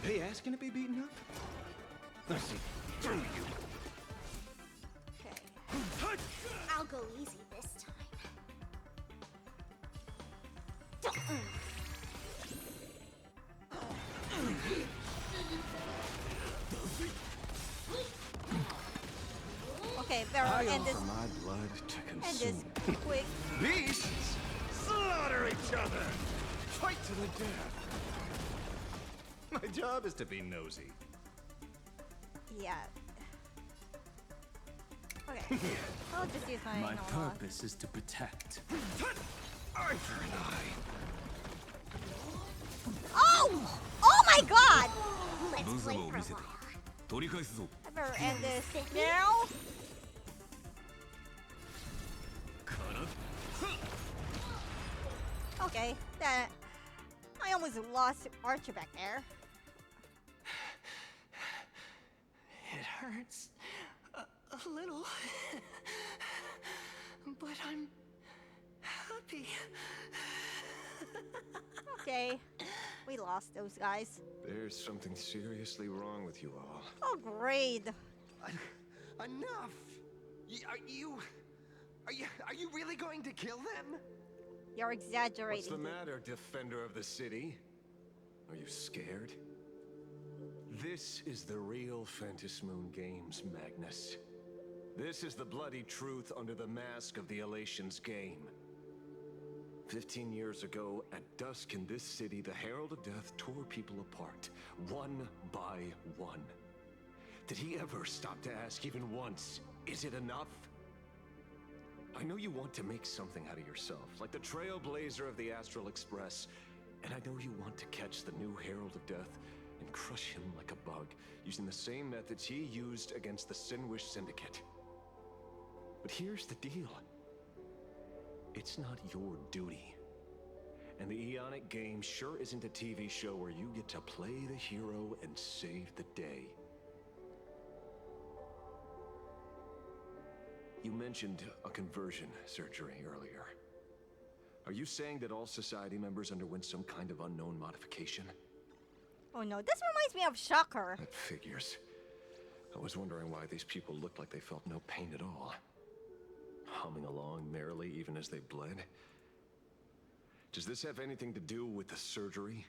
E: They asking to be beaten up? Let's see through you.
A: Okay.
C: I'll go easy this time.
A: Okay, Barrel,
E: I
A: end this
E: offer my blood to
A: end this
E: consume.
A: quick.
G: Beasts slaughter each other. Fight to the death. My job is to be nosy.
A: Yeah. Okay. I'll just use my
M: My
A: normal.
M: purpose is to protect.
G: Eye for an eye.
A: Oh! Oh my god!
C: Let's
M: 無
C: play
M: 様を
C: for a
M: 見せて
C: while.
M: 取り返すぞ
A: I better end this now.
M: から
A: Okay, that I almost lost Archer back there.
K: It hurts a little. But I'm happy.
A: Okay, we lost those guys.
I: There's something seriously wrong with you all.
A: Oh great!
G: Enough. Are you really going to kill them?
A: You're exaggerating.
I: What's the matter, defender of the city? Are you scared? This is the real Phantasmoon Games, Magnus. This is the bloody truth under the mask of the Elation's game. 15 years ago, at dusk in this city, the Herald of Death tore people apart, one by one. Did he ever stop to ask even once, is it enough? I know you want to make something out of yourself, like the trailblazer of the Astral Express, and I know you want to catch the new Herald of Death and crush him like a bug, using the same methods he used against the Sinwish Syndicate. But here's the deal. It's not your duty. And the Eonic game sure isn't a TV show where you get to play the hero and save the day. You mentioned a conversion surgery earlier. Are you saying that all society members underwent some kind of unknown modification?
A: Oh no, this reminds me of Shocker.
I: That figures. I was wondering why these people looked like they felt no pain at all. Humming along merrily even as they bled. Does this have anything to do with the surgery?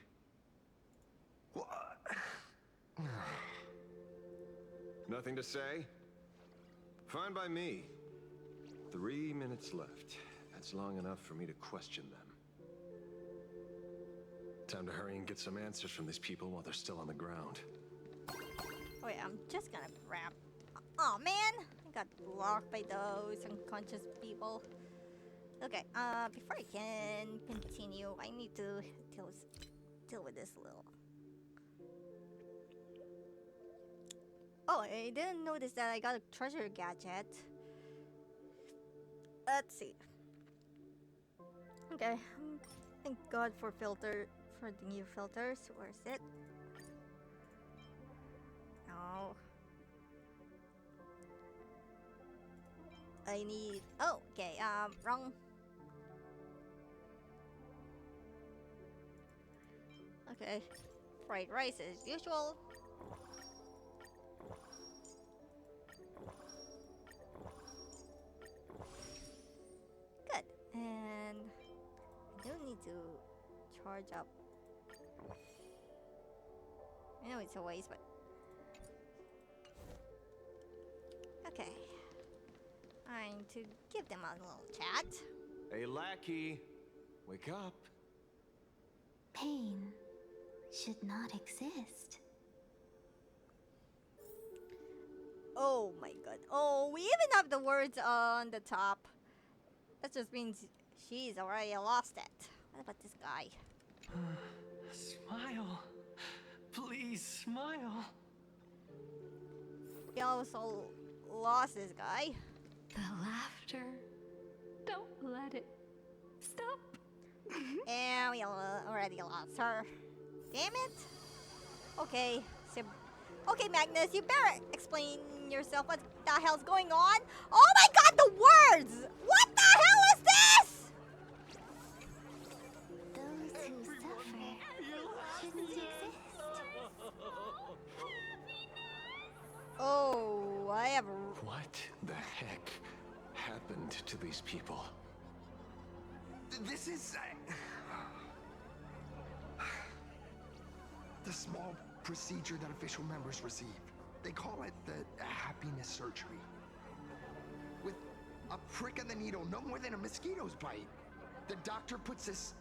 I: Nothing to say? Fine by me. 3 minutes left. That's long enough for me to question them. Time to hurry and get some answers from these people while they're still on the ground.
A: Oh yeah, I'm just gonna grab. Oh man, I got blocked by those unconscious people. Okay, before I can continue, I need to deal with this little. Oh, I didn't notice that I got a treasure gadget. Let's see. Okay, thank God for the new filters. Where is it? No. I need. Oh, okay. Wrong. Okay. Fried rice as usual. Good. And I do need to charge up I know it's a waste, but okay. I need to give them a little chat.
I: Hey, lackey, wake up.
C: Pain should not exist.
A: Oh my god. Oh, we even have the words on the top. That just means she's already lost it. What about this guy?
G: Smile. Please smile.
A: We also lost this guy.
J: The laughter. Don't let it stop.
A: And we already lost her. Damn it. Okay. Okay, Magnus, you better explain yourself. What the hell's going on? Oh my god, the words! What the hell is this?
C: Those who suffer shouldn't exist.
A: Oh, I have.
I: What the heck happened to these people?
G: This is the small procedure that official members receive. They call it the happiness surgery. With a prick of the needle, no more than a mosquito's bite. The doctor puts this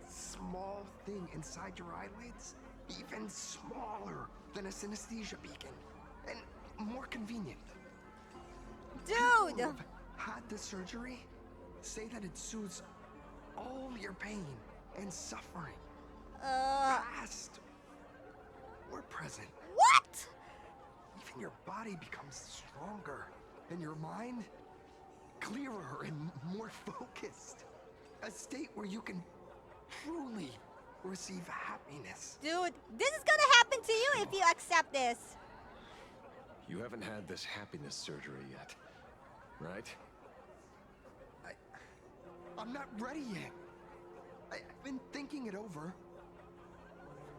G: small thing inside your eyelids, even smaller than a synesthesia beacon, and more convenient.
A: Dude!
G: People who have had the surgery say that it soothes all your pain and suffering. Past or present.
A: What?
G: Even your body becomes stronger, and your mind clearer and more focused. A state where you can truly receive happiness.
A: Dude, this is gonna happen to you if you accept this.
I: You haven't had this happiness surgery yet, right?
G: I'm not ready yet. I've been thinking it over.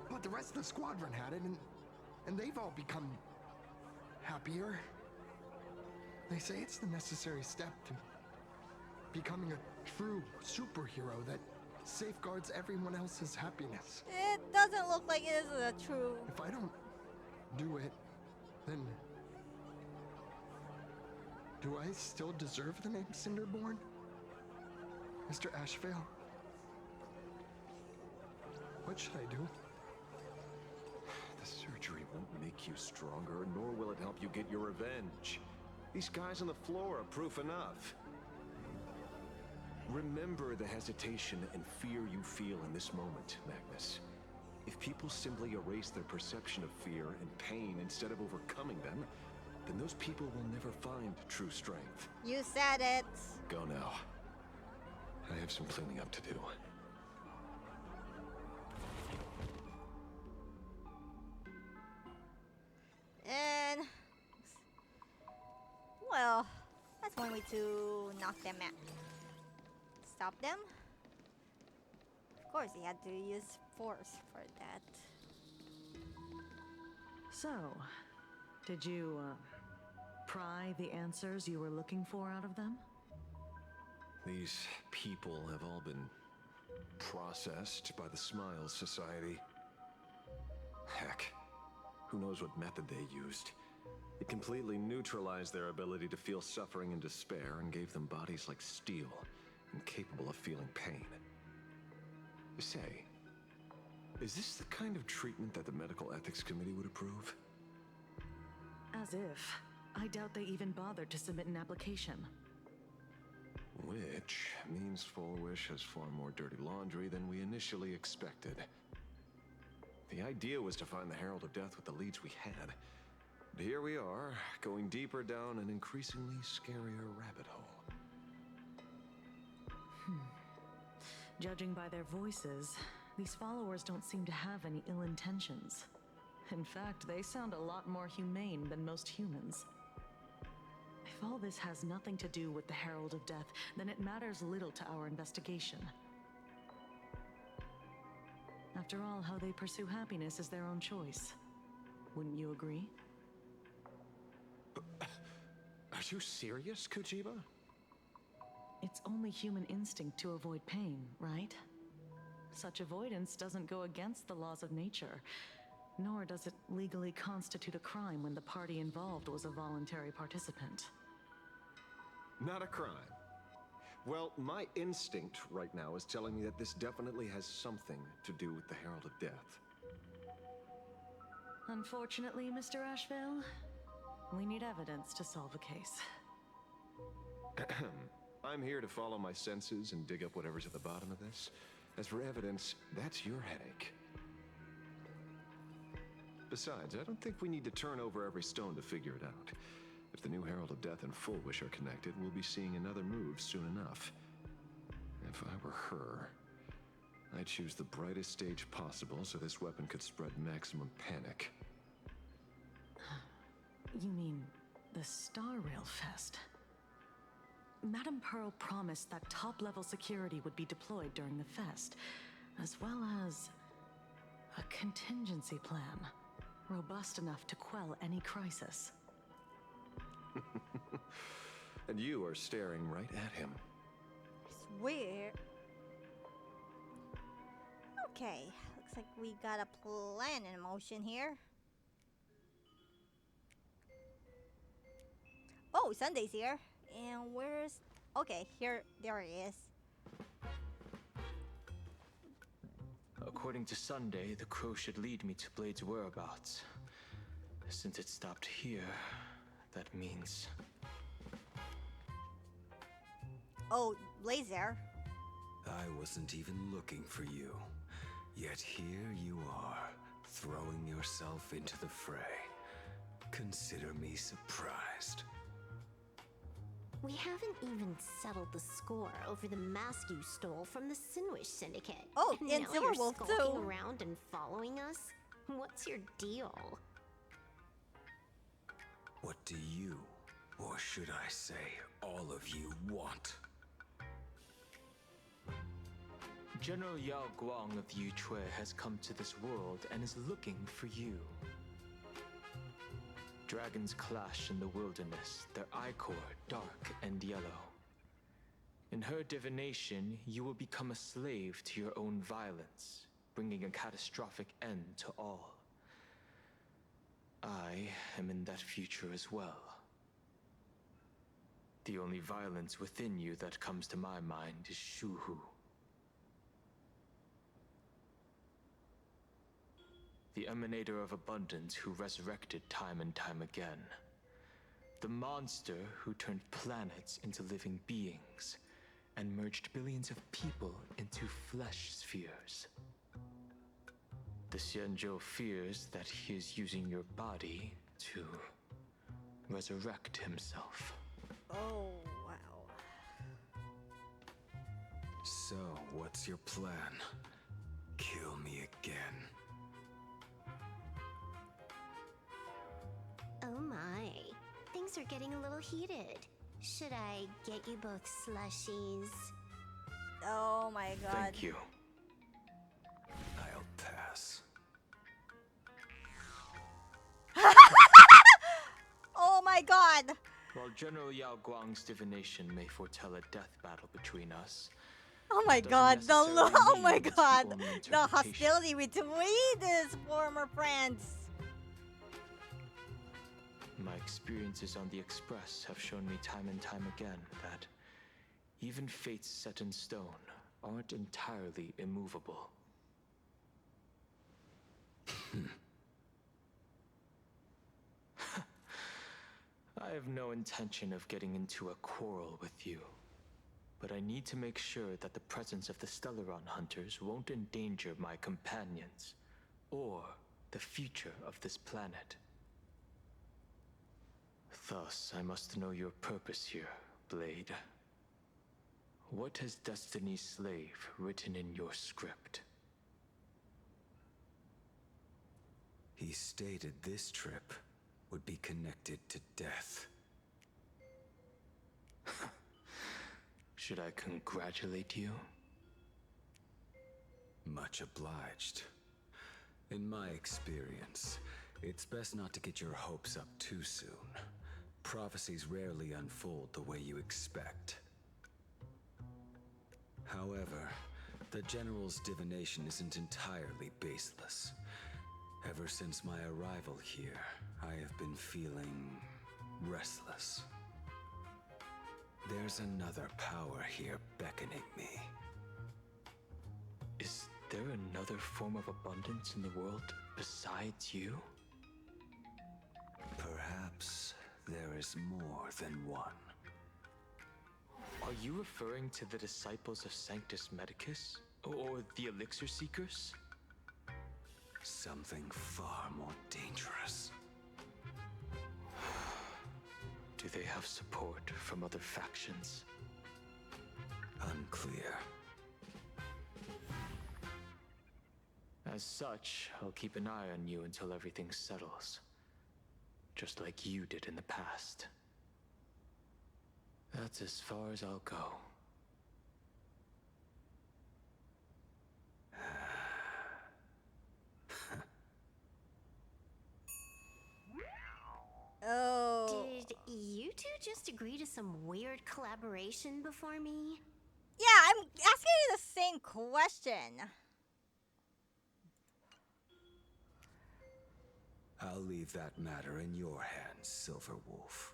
G: But the rest of the squadron had it, and they've all become happier. They say it's the necessary step to becoming a true superhero that safeguards everyone else's happiness.
A: It doesn't look like it is a true.
G: If I don't do it, then do I still deserve the name Cinderborn? Mr. Ashvale? What should I do?
I: The surgery won't make you stronger, nor will it help you get your revenge. These guys on the floor are proof enough. Remember the hesitation and fear you feel in this moment, Magnus. If people simply erase their perception of fear and pain instead of overcoming them, then those people will never find true strength.
A: You said it.
I: Go now. I have some cleaning up to do.
A: And well, that's one way to knock them out. Stop them. Of course, he had to use force for that.
H: So, did you, pry the answers you were looking for out of them?
I: These people have all been processed by the Smiles Society. Heck, who knows what method they used. It completely neutralized their ability to feel suffering and despair and gave them bodies like steel, incapable of feeling pain. Say, is this the kind of treatment that the Medical Ethics Committee would approve?
H: As if. I doubt they even bothered to submit an application.
I: Which means Full Wish has far more dirty laundry than we initially expected. The idea was to find the Herald of Death with the leads we had. But here we are, going deeper down an increasingly scarier rabbit hole.
H: Judging by their voices, these followers don't seem to have any ill intentions. In fact, they sound a lot more humane than most humans. If all this has nothing to do with the Herald of Death, then it matters little to our investigation. After all, how they pursue happiness is their own choice. Wouldn't you agree?
I: Are you serious, Kujiba?
H: It's only human instinct to avoid pain, right? Such avoidance doesn't go against the laws of nature. Nor does it legally constitute a crime when the party involved was a voluntary participant.
E: Not a crime. Well, my instinct right now is telling me that this definitely has something to do with the Herald of Death.
H: Unfortunately, Mr. Ashvale, we need evidence to solve a case.
E: I'm here to follow my senses and dig up whatever's at the bottom of this. As for evidence, that's your headache. Besides, I don't think we need to turn over every stone to figure it out. If the new Herald of Death and Full Wish are connected, we'll be seeing another move soon enough. If I were her, I'd choose the brightest stage possible so this weapon could spread maximum panic.
H: You mean the Star Rail Fest? Madame Pearl promised that top-level security would be deployed during the fest, as well as a contingency plan, robust enough to quell any crisis.
E: And you are staring right at him.
A: It's weird. Okay, looks like we got a plan in motion here. Oh, Sunday's here. And where's... Okay, there he is.
N: According to Sunday, the crow should lead me to Blade's whereabouts. Since it stopped here, that means...
A: Oh, Blade's there.
M: I wasn't even looking for you. Yet here you are, throwing yourself into the fray. Consider me surprised.
O: We haven't even settled the score over the mask you stole from the Sinwish Syndicate.
A: Oh,
O: and
A: and
O: now you're
A: Silverwolf
O: skulking
A: too.
O: around and following us? What's your deal?
M: What do you, or should I say, all of you want?
N: General Yao Guang of Yu Chui has come to this world and is looking for you. Dragons clash in the wilderness, their ichor dark and yellow. In her divination, you will become a slave to your own violence, bringing a catastrophic end to all. I am in that future as well. The only violence within you that comes to my mind is Shuhu. The emanator of abundance who resurrected time and time again. The monster who turned planets into living beings and merged billions of people into flesh spheres. The Xianzhou fears that he is using your body to resurrect himself.
A: Oh, wow.
M: So, what's your plan? Kill me again.
O: Oh my. Things are getting a little heated. Should I get you both slushies?
A: Oh my god.
N: Thank you.
M: I'll pass.
A: Oh my god.
N: While General Yao Guang's divination may foretell a death battle between us,
A: Oh my
N: doesn't
A: god,
N: necessarily
A: oh my
N: mean it's
A: god,
N: only
A: the
N: interpretation.
A: hostility between these former friends.
N: My experiences on the Express have shown me time and time again that even fates set in stone aren't entirely immovable. I have no intention of getting into a quarrel with you, but I need to make sure that the presence of the Stellaron hunters won't endanger my companions or the future of this planet. Thus, I must know your purpose here, Blade. What has Destiny's Slave written in your script?
M: He stated this trip would be connected to death.
N: Should I congratulate you?
M: Much obliged. In my experience, it's best not to get your hopes up too soon. Prophecies rarely unfold the way you expect. However, the General's divination isn't entirely baseless. Ever since my arrival here, I have been feeling restless. There's another power here beckoning me.
N: Is there another form of abundance in the world besides you?
M: Perhaps there is more than one.
N: Are you referring to the disciples of Sanctus Medicus? Or the Elixir Seekers?
M: Something far more dangerous.
N: Do they have support from other factions?
M: Unclear.
N: As such, I'll keep an eye on you until everything settles. Just like you did in the past. That's as far as I'll go.
A: Oh.
O: Did you two just agree to some weird collaboration before me?
A: Yeah, I'm asking you the same question.
M: I'll leave that matter in your hands, Silver Wolf.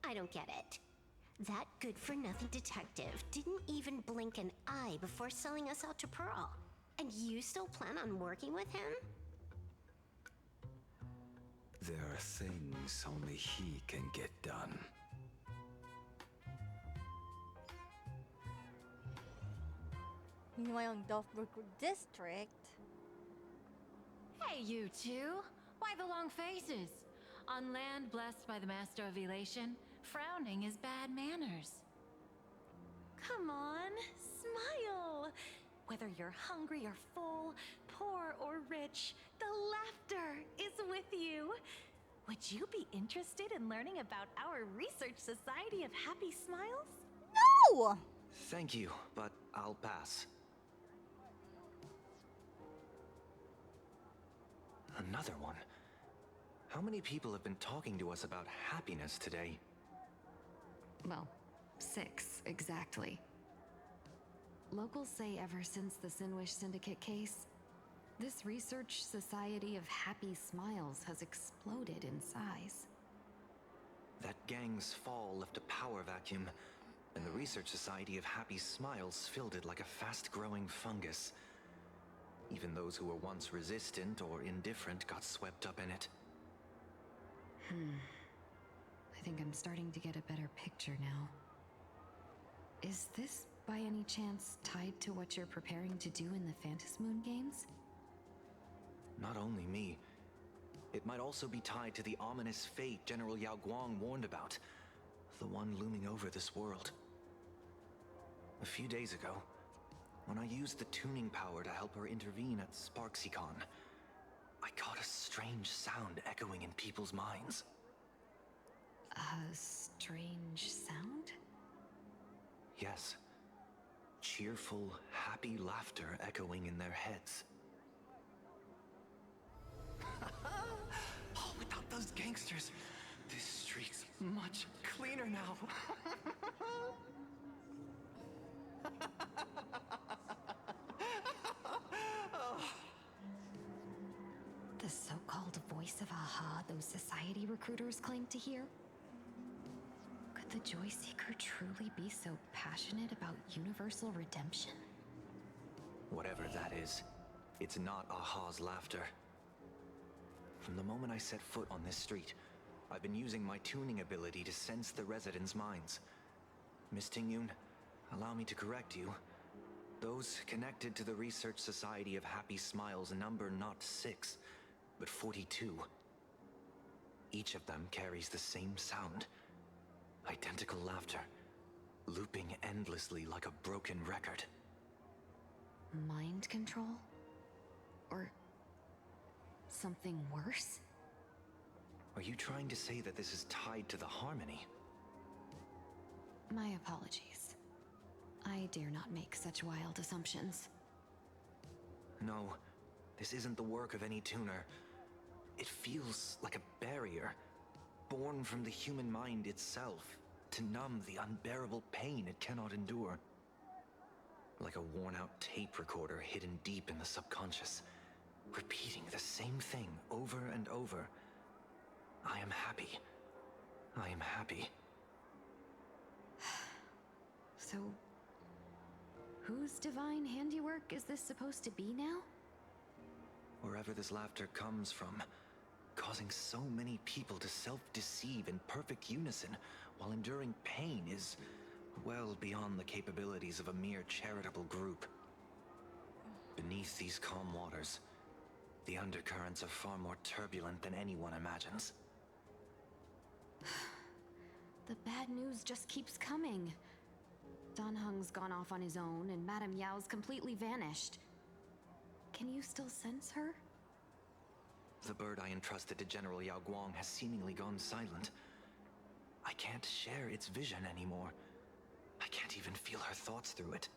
O: I don't get it. That good-for-nothing detective didn't even blink an eye before selling us out to Pearl. And you still plan on working with him?
M: There are things only he can get done.
A: Meanwhile, in Duffbrook District.
P: Hey, you two! Why the long faces? On land blessed by the Master of Elation, frowning is bad manners.
H: Come on, smile! Whether you're hungry or full, poor or rich, the laughter is with you. Would you be interested in learning about our Research Society of Happy Smiles?
A: No!
Q: Thank you, but I'll pass. Another one. How many people have been talking to us about happiness today?
R: Well, 6 exactly. Locals say ever since the Sinwish Syndicate case, this Research Society of Happy Smiles has exploded in size.
Q: That gang's fall left a power vacuum, and the Research Society of Happy Smiles filled it like a fast-growing fungus. Even those who were once resistant or indifferent got swept up in it.
R: I think I'm starting to get a better picture now. Is this, by any chance, tied to what you're preparing to do in the Phantasmoon games?
Q: Not only me. It might also be tied to the ominous fate General Yao Guang warned about. The one looming over this world. A few days ago, when I used the tuning power to help her intervene at Sparksicon, I caught a strange sound echoing in people's minds.
R: A strange sound?
Q: Yes. Cheerful, happy laughter echoing in their heads.
L: Oh, without those gangsters, this street's much cleaner now.
R: The so-called voice of Aha those society recruiters claim to hear? Could the Joy Seeker truly be so passionate about universal redemption?
Q: Whatever that is, it's not Aha's laughter. From the moment I set foot on this street, I've been using my tuning ability to sense the residents' minds. Miss Tingyun, allow me to correct you. Those connected to the Research Society of Happy Smiles number not 6, but 42. Each of them carries the same sound. Identical laughter, looping endlessly like a broken record.
R: Mind control? Or something worse?
Q: Are you trying to say that this is tied to the harmony?
R: My apologies. I dare not make such wild assumptions.
Q: No, this isn't the work of any tuner. It feels like a barrier, born from the human mind itself, to numb the unbearable pain it cannot endure. like a worn-out tape recorder hidden deep in the subconscious, repeating the same thing over and over. I am happy. I am happy.
R: So, whose divine handiwork is this supposed to be now?
Q: Wherever this laughter comes from, causing so many people to self-deceive in perfect unison while enduring pain is well beyond the capabilities of a mere charitable group. Beneath these calm waters, the undercurrents are far more turbulent than anyone imagines.
R: The bad news just keeps coming. Dan Heng's gone off on his own, and Madame Yao's completely vanished. Can you still sense her?
Q: The bird I entrusted to General Yao Guang has seemingly gone silent. I can't share its vision anymore. I can't even feel her thoughts through it.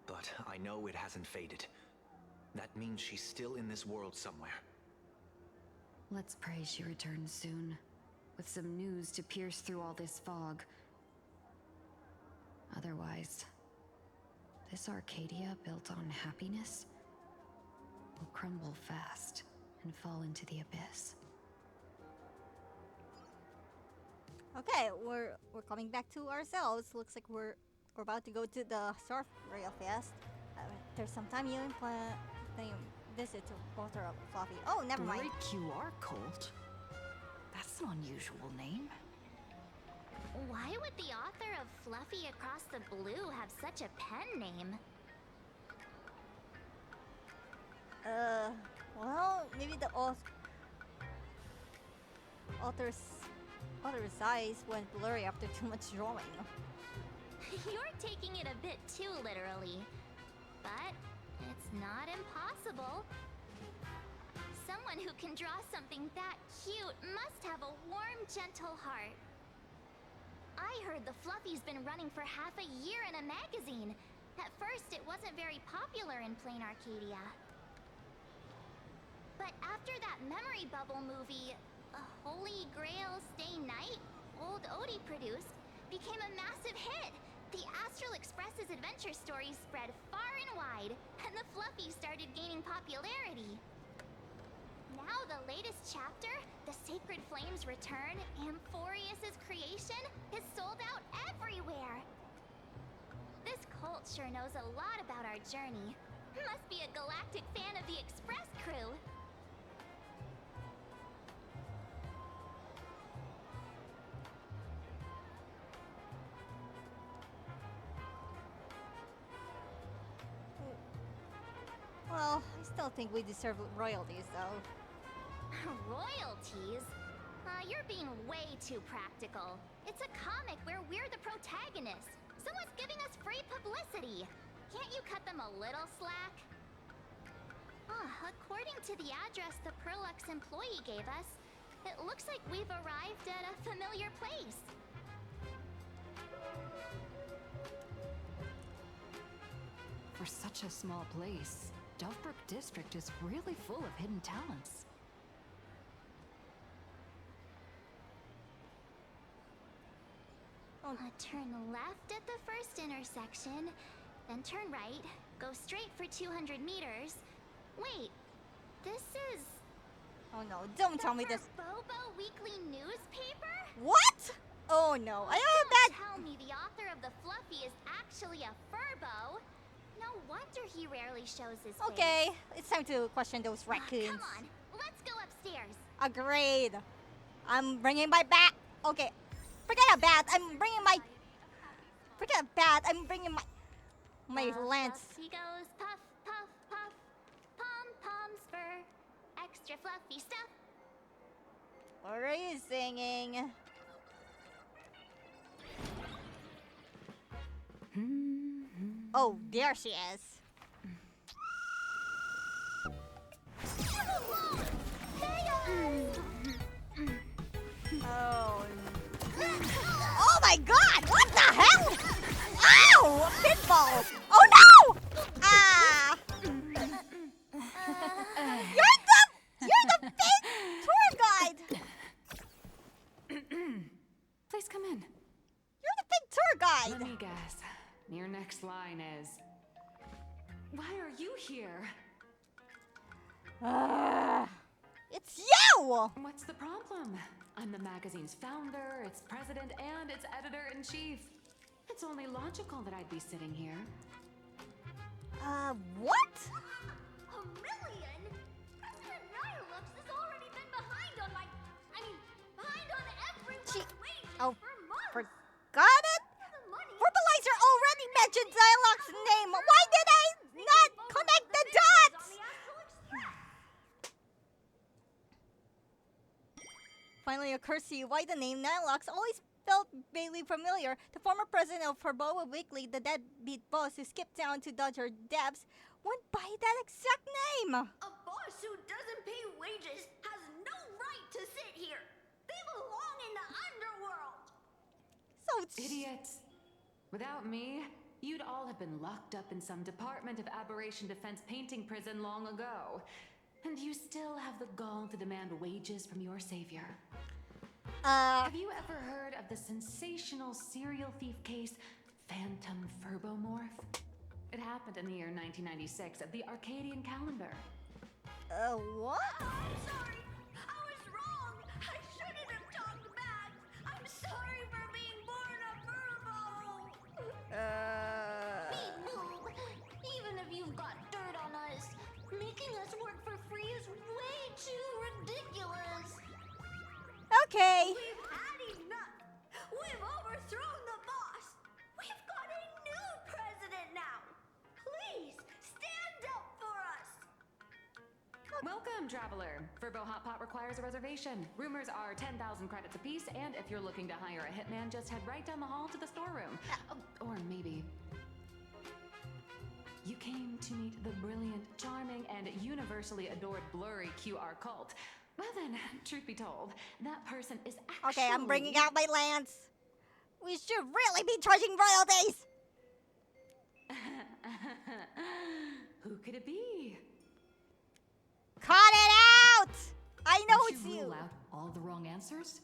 Q: But I know it hasn't faded. That means she's still in this world somewhere.
R: Let's pray she returns soon, with some news to pierce through all this fog. Otherwise, this Arcadia built on happiness will crumble fast and fall into the abyss.
A: Okay, we're coming back to ourselves. Looks like we're about to go to the Surf Rail Fest. There's some time you visit to author of Fluffy. Oh, never mind.
H: Blurry QR cult? That's an unusual name.
C: Why would the author of Fluffy Across the Blue have such a pen name?
A: Well, maybe the author's eyes went blurry after too much drawing.
C: You're taking it a bit too literally. But it's not impossible. Someone who can draw something that cute must have a warm, gentle heart. I heard the Fluffy's been running for half a year in a magazine. At first, it wasn't very popular in Plain Arcadia. But after that memory bubble movie, Holy Grail Stay Night, Old Odie produced, became a massive hit. The Astral Express's adventure stories spread far and wide, and the Fluffy started gaining popularity. Now the latest chapter, The Sacred Flames Return, Amphorius's creation, is sold out everywhere. This cult sure knows a lot about our journey. Must be a galactic fan of the Express crew.
A: Well, I still think we deserve royalties, though.
C: Royalties? You're being way too practical. It's a comic where we're the protagonists. Someone's giving us free publicity. Can't you cut them a little slack? According to the address the Plurk employee gave us, it looks like we've arrived at a familiar place.
H: For such a small place, Delftbrook District is really full of hidden talents.
C: Turn left at the first intersection, then turn right, go straight for 200 meters. Wait, this is...
A: Oh no, don't tell me this.
C: Bobo Weekly newspaper?
A: What? Oh no, I don't
C: Don't tell me the author of the Fluffy is actually a furbo. No wonder he rarely shows his face.
A: Okay, it's time to question those raccoons.
C: Come on, let's go upstairs.
A: Agreed. I'm bringing my bat. Okay, forget a bat. I'm bringing my. Forget a bat. I'm bringing my lance.
C: He goes puff, puff, puff. Pom-poms for extra fluffy stuff.
A: What are you singing? Oh, there she is. Oh. Oh my God! What the hell? Ow! A pitfall! Oh no! Ah! You're the fake tour guide.
H: Please come in.
A: You're the fake tour guide.
H: Let me guess.
R: Your next line is, why are you here?
A: It's you!
R: What's the problem? I'm the magazine's founder, its president, and its editor-in-chief. It's only logical that I'd be sitting here.
A: What?
C: A million? President Nihilux has already been behind on behind on everyone's wages
A: Oh,
C: for months.
A: forgot it? Verbalizer already mentioned Zylox's name. Why did I not connect the dots? Finally occurs to you why the name Nylox always felt vaguely familiar. The former president of Herboa Weekly, the deadbeat boss who skipped town to dodge her debts, went by that exact name.
C: A boss who doesn't pay wages has no right to sit here. They belong in the underworld.
A: So
R: idiots. Without me, you'd all have been locked up in some Department of Aberration Defense painting prison long ago. And you still have the gall to demand wages from your savior. Have you ever heard of the sensational serial thief case, Phantom Furbomorph? It happened in the year 1996 at the Arcadian calendar.
A: What?
C: I'm sorry. I was wrong. I shouldn't have talked back. I'm sorry for being born a Furbo. Me noob. Even if you've got dirt on us, making us work for free is way too ridiculous.
A: Okay.
C: We've had enough. We've overthrown the boss. We've got a new president now. Please stand up for us.
R: Welcome, traveler. Furbo Hot Pot requires a reservation. Rumors are 10,000 credits apiece, and if you're looking to hire a hitman, just head right down the hall to the storeroom. Or maybe you came to meet the brilliant, charming, and universally adored blurry QR cult. Well then, truth be told, that person is actually...
A: Okay, I'm bringing out my lance. We should really be charging royalties.
R: Who could it be?
A: Cut it out! I know
S: Did
A: it's
S: you
A: you.
S: rule out all the wrong answers?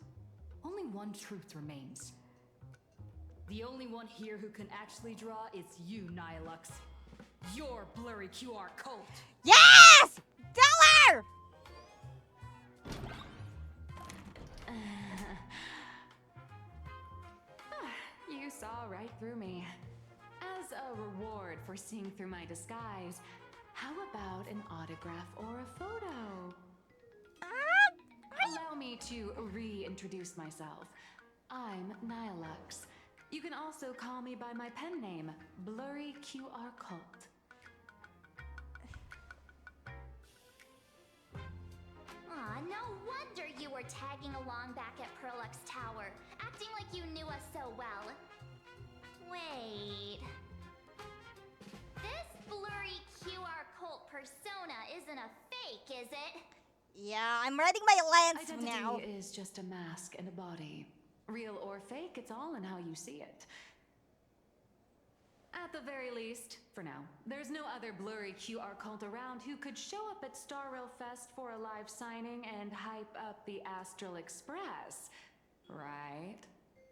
S: Only one truth remains. The only one here who can actually draw is you, Nihilux. Your blurry QR cult.
A: Yes! Tell her!
R: You saw right through me. As a reward for seeing through my disguise, how about an autograph or a photo? Allow me to reintroduce myself. I'm Nihilux. You can also call me by my pen name, Blurry QR Cult.
C: Aw, no wonder you were tagging along back at Plurk's tower, acting like you knew us so well. Wait. This blurry QR cult persona isn't a fake, is it?
A: Yeah, I'm reading my lance
R: Identity
A: now.
R: is just a mask and a body. Real or fake, it's all in how you see it. At the very least, for now, there's no other blurry QR cult around who could show up at Star Rail Fest for a live signing and hype up the Astral Express, right?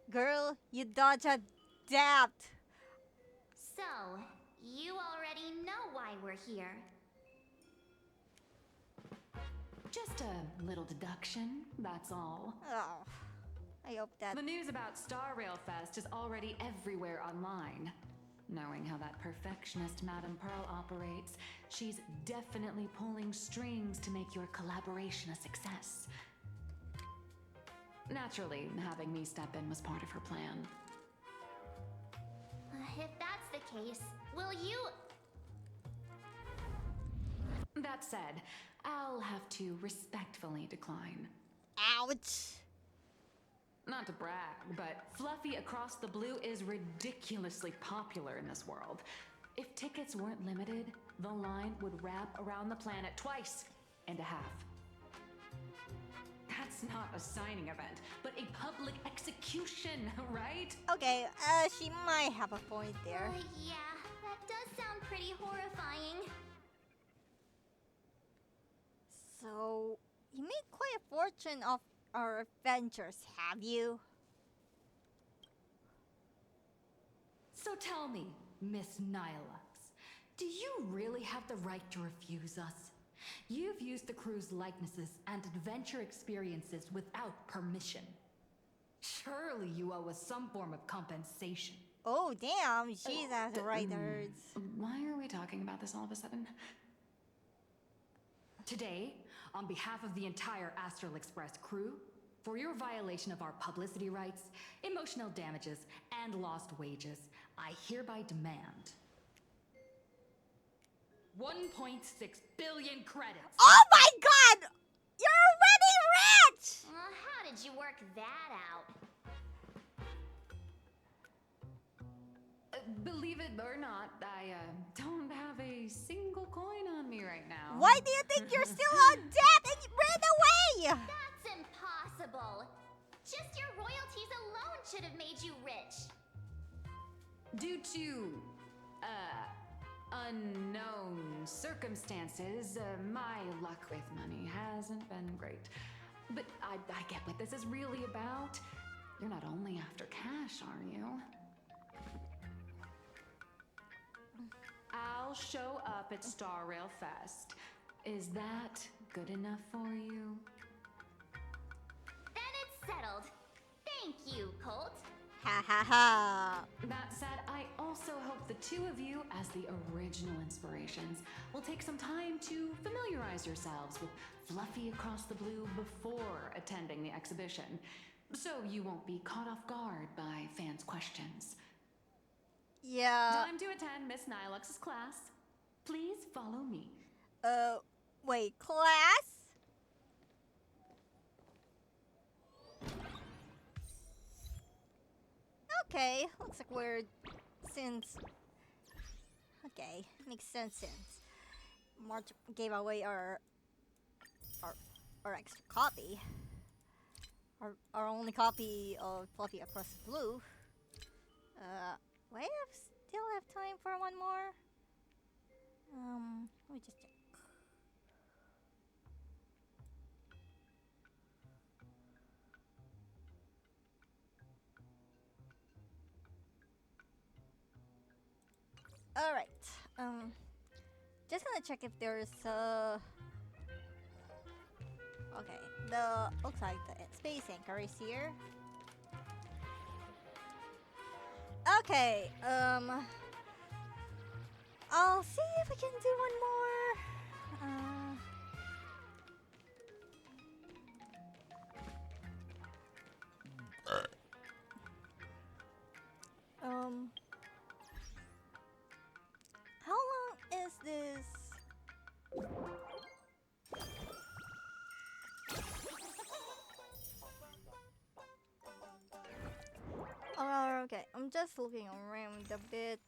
A: Girl, you dodge a dab.
C: So, you already know why we're here.
R: Just a little deduction, that's all.
A: Oh, I hope that...
R: The news about Star Rail Fest is already everywhere online. Knowing how that perfectionist Madame Pearl operates, she's definitely pulling strings to make your collaboration a success. Naturally, having me step in was part of her plan.
C: If that's the case, will you...
R: That said, I'll have to respectfully decline.
A: Ouch.
R: Not to brag, but Fluffy Across the Blue is ridiculously popular in this world. If tickets weren't limited, the line would wrap around the planet twice and a half. That's not a signing event, but a public execution, right?
A: Okay, she might have a point there.
C: Yeah, that does sound pretty horrifying.
A: So, you made quite a fortune off our adventures, have you?
S: So tell me, Miss Nihilux, do you really have the right to refuse us? You've used the crew's likenesses and adventure experiences without permission. Surely you owe us some form of compensation.
A: Oh, damn. She's has the right words.
S: Why are we talking about this all of a sudden? Today, on behalf of the entire Astral Express crew, for your violation of our publicity rights, emotional damages, and lost wages, I hereby demand 1.6 billion credits.
A: Oh my god! You're already rich!
C: Well, how did you work that out?
R: Believe it or not, I don't have a single coin on me right now.
A: Why do you think you're still on debt and you ran away?
C: That's impossible. Just your royalties alone should have made you rich.
R: Due to, unknown circumstances, my luck with money hasn't been great. But I get what this is really about. You're not only after cash, are you? I'll show up at Star Rail Fest. Is that good enough for you?
C: Then it's settled. Thank you, Colt.
A: Ha ha ha.
R: That said, I also hope the two of you, as the original inspirations, will take some time to familiarize yourselves with Fluffy Across the Blue before attending the exhibition, so you won't be caught off guard by fans' questions.
A: Yeah.
R: Time to attend Miss Nilux's class. Please follow me.
A: Wait, class? Okay, looks like we're since. Okay, makes sense since March gave away our extra copy, our only copy of Fluffy Across the Blue. Wait, I still have time for one more. Let me just check. All right. Just gonna check if there's okay, the looks like the space anchor is here. Okay, I'll see if I can do one more. How long is this? Okay, I'm just looking around a bit.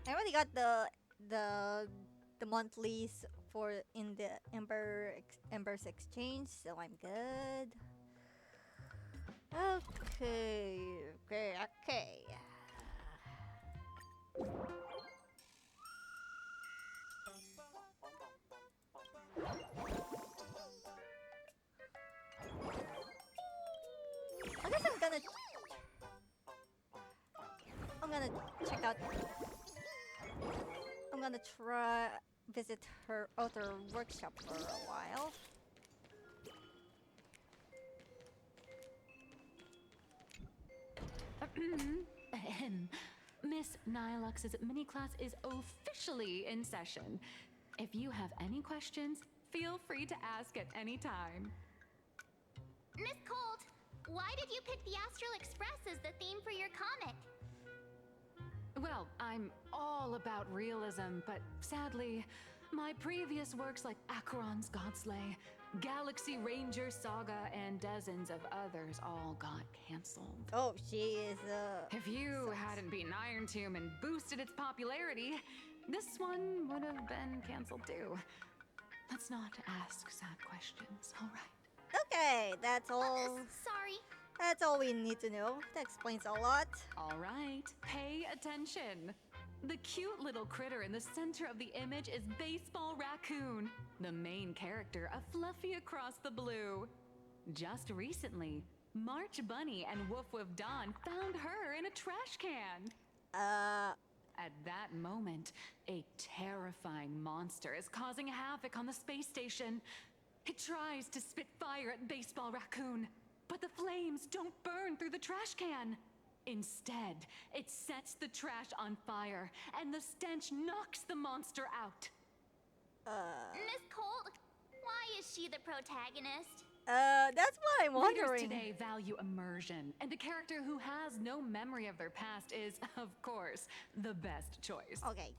A: I already got the monthlies for in the Embers exchange, so I'm good. Okay. I guess I'm gonna check out. I'm gonna try visit her other workshop for a while.
R: Miss Nilux's mini class is officially in session. If you have any questions, feel free to ask at any time.
C: Miss Colt, why did you pick the Astral Express as the theme for your comic?
R: Well, I'm all about realism, but sadly, my previous works like Acheron's Godslay, Galaxy Ranger Saga, and dozens of others all got cancelled.
A: Oh, she is,
R: If you hadn't beaten Iron Tomb and boosted its popularity, this one would have been cancelled too. Let's not ask sad questions, alright?
A: Okay, that's all.
C: Sorry.
A: That's all we need to know. That explains a lot.
R: Alright, pay attention.
H: The cute little critter in the center of the image is Baseball Raccoon, the main character of Fluffy Across the Blue. Just recently, March Bunny and Woof Woof Dawn found her in a trash can. At that moment, a terrifying monster is causing havoc on the space station. It tries to spit fire at Baseball Raccoon, but the flames don't burn through the trash can. Instead, it sets the trash on fire, and the stench knocks the monster out.
C: Miss Colt, why is she the protagonist?
A: That's what I'm wondering.
H: Readers today value immersion, and a character who has no memory of their past is, of course, the best choice.
A: Okay,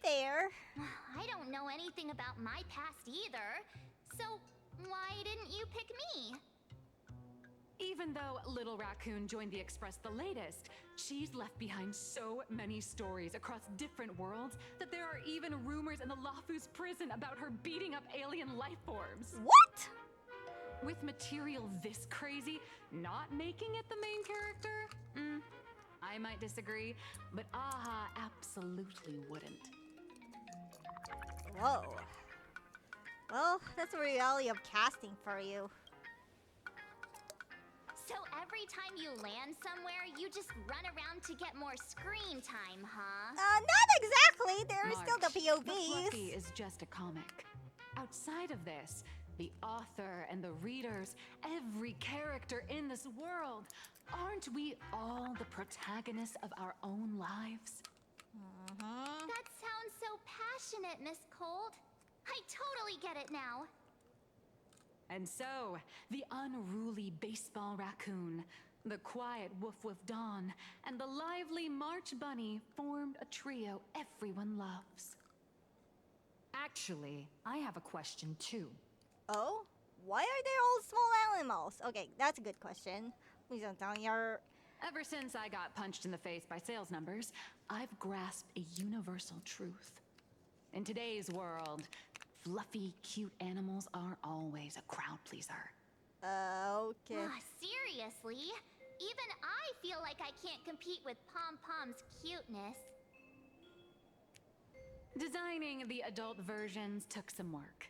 A: fair.
C: I don't know anything about my past either, so why didn't you pick me?
H: Even though Little Raccoon joined the Express the latest, she's left behind so many stories across different worlds that there are even rumors in the Lafu's prison about her beating up alien life forms.
A: What?
H: With material this crazy, not making it the main character? I might disagree, but Aha absolutely wouldn't.
A: Whoa. Well, that's the reality of casting for you.
C: So every time you land somewhere, you just run around to get more screen time, huh?
A: Not exactly. There are still the
H: The
A: POVs.
H: Fluffy is just a comic. Outside of this, the author and the readers, every character in this world, aren't we all the protagonists of our own lives?
C: That sounds so passionate, Miss Cold. I totally get it now.
H: And so, the unruly Baseball Raccoon, the quiet Woof Woof Dawn, and the lively March Bunny formed a trio everyone loves. Actually, I have a question too.
A: Oh? Why are they all small animals? Okay, that's a good question. Please don't tell me you're...
H: Ever since I got punched in the face by sales numbers, I've grasped a universal truth. In today's world, fluffy, cute animals aren't always a crowd pleaser.
A: Okay.
C: Seriously? Even I feel like I can't compete with Pom Pom's cuteness.
H: Designing the adult versions took some work.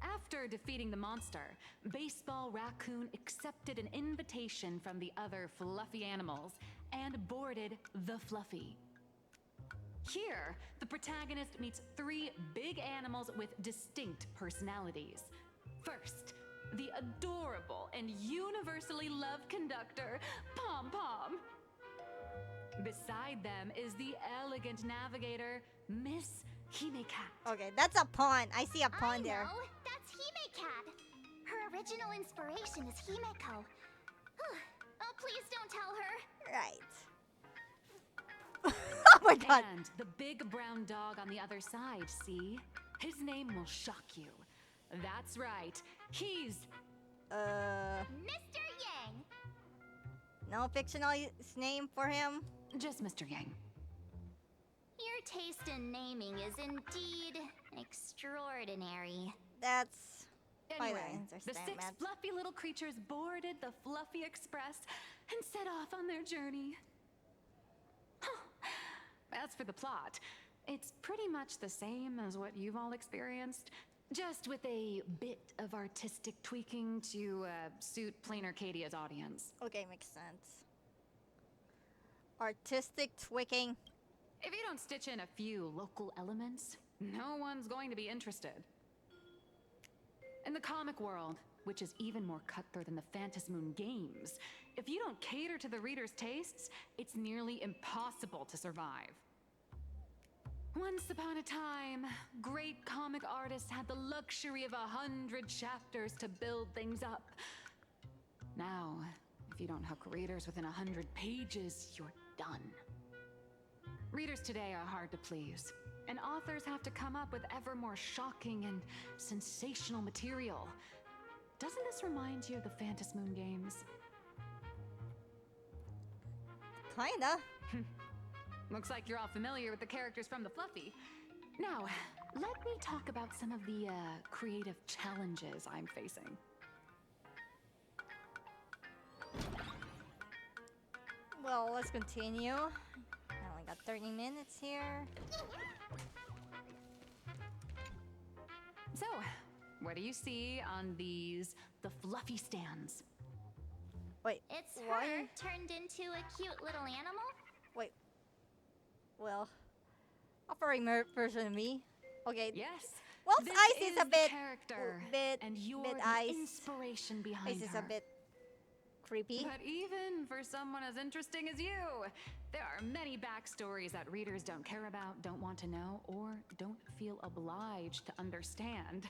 H: After defeating the monster, Baseball Raccoon accepted an invitation from the other fluffy animals and boarded the Fluffy. Here, the protagonist meets 3 big animals with distinct personalities. First, the adorable and universally loved conductor, Pom Pom. Beside them is the elegant navigator, Miss Hime-Cat.
A: Okay, that's a pawn. I see a pawn there.
C: No, that's Hime-Cat. Her original inspiration is Himeko. Oh, please don't tell her.
A: Right. Oh my god.
H: And the big brown dog on the other side, see? His name will shock you. That's right. He's...
C: Mr. Yang.
A: No fictional name for him?
H: Just Mr. Yang.
C: Your taste in naming is indeed extraordinary.
A: That's...
H: Anyway,
A: I
H: the
A: understand,
H: 6
A: man.
H: fluffy little creatures boarded the Fluffy Express and set off on their journey. As for the plot, it's pretty much the same as what you've all experienced, just with a bit of artistic tweaking to suit Plain Arcadia's audience.
A: Okay, makes sense. Artistic tweaking.
H: If you don't stitch in a few local elements, no one's going to be interested. In the comic world, which is even more cutthroat than the Phantasmoon games, if you don't cater to the reader's tastes, it's nearly impossible to survive. Once upon a time, great comic artists had the luxury of 100 chapters to build things up. Now, if you don't hook readers within 100 pages, you're done. Readers today are hard to please, and authors have to come up with ever more shocking and sensational material. Doesn't this remind you of the Phantasmoon games?
A: Kinda.
H: Looks like you're all familiar with the characters from the Fluffy. Now, let me talk about some of the creative challenges I'm facing.
A: Well, let's continue. I only got 30 minutes here.
S: So, what do you see on the fluffy stands?
A: Wait,
C: It's
A: why?
C: her turned into a cute little animal?
A: Wait. Well, a furry version of me. Okay.
S: Yes.
A: Wolf's
S: This
A: eyes is a
S: the
A: bit,
S: character, and you're
A: bit
S: the
A: eyes.
S: inspiration behind
A: Eyes is
S: her.
A: a bit creepy.
S: But even for someone as interesting as you, there are many backstories that readers don't care about, don't want to know, or don't feel obliged to understand.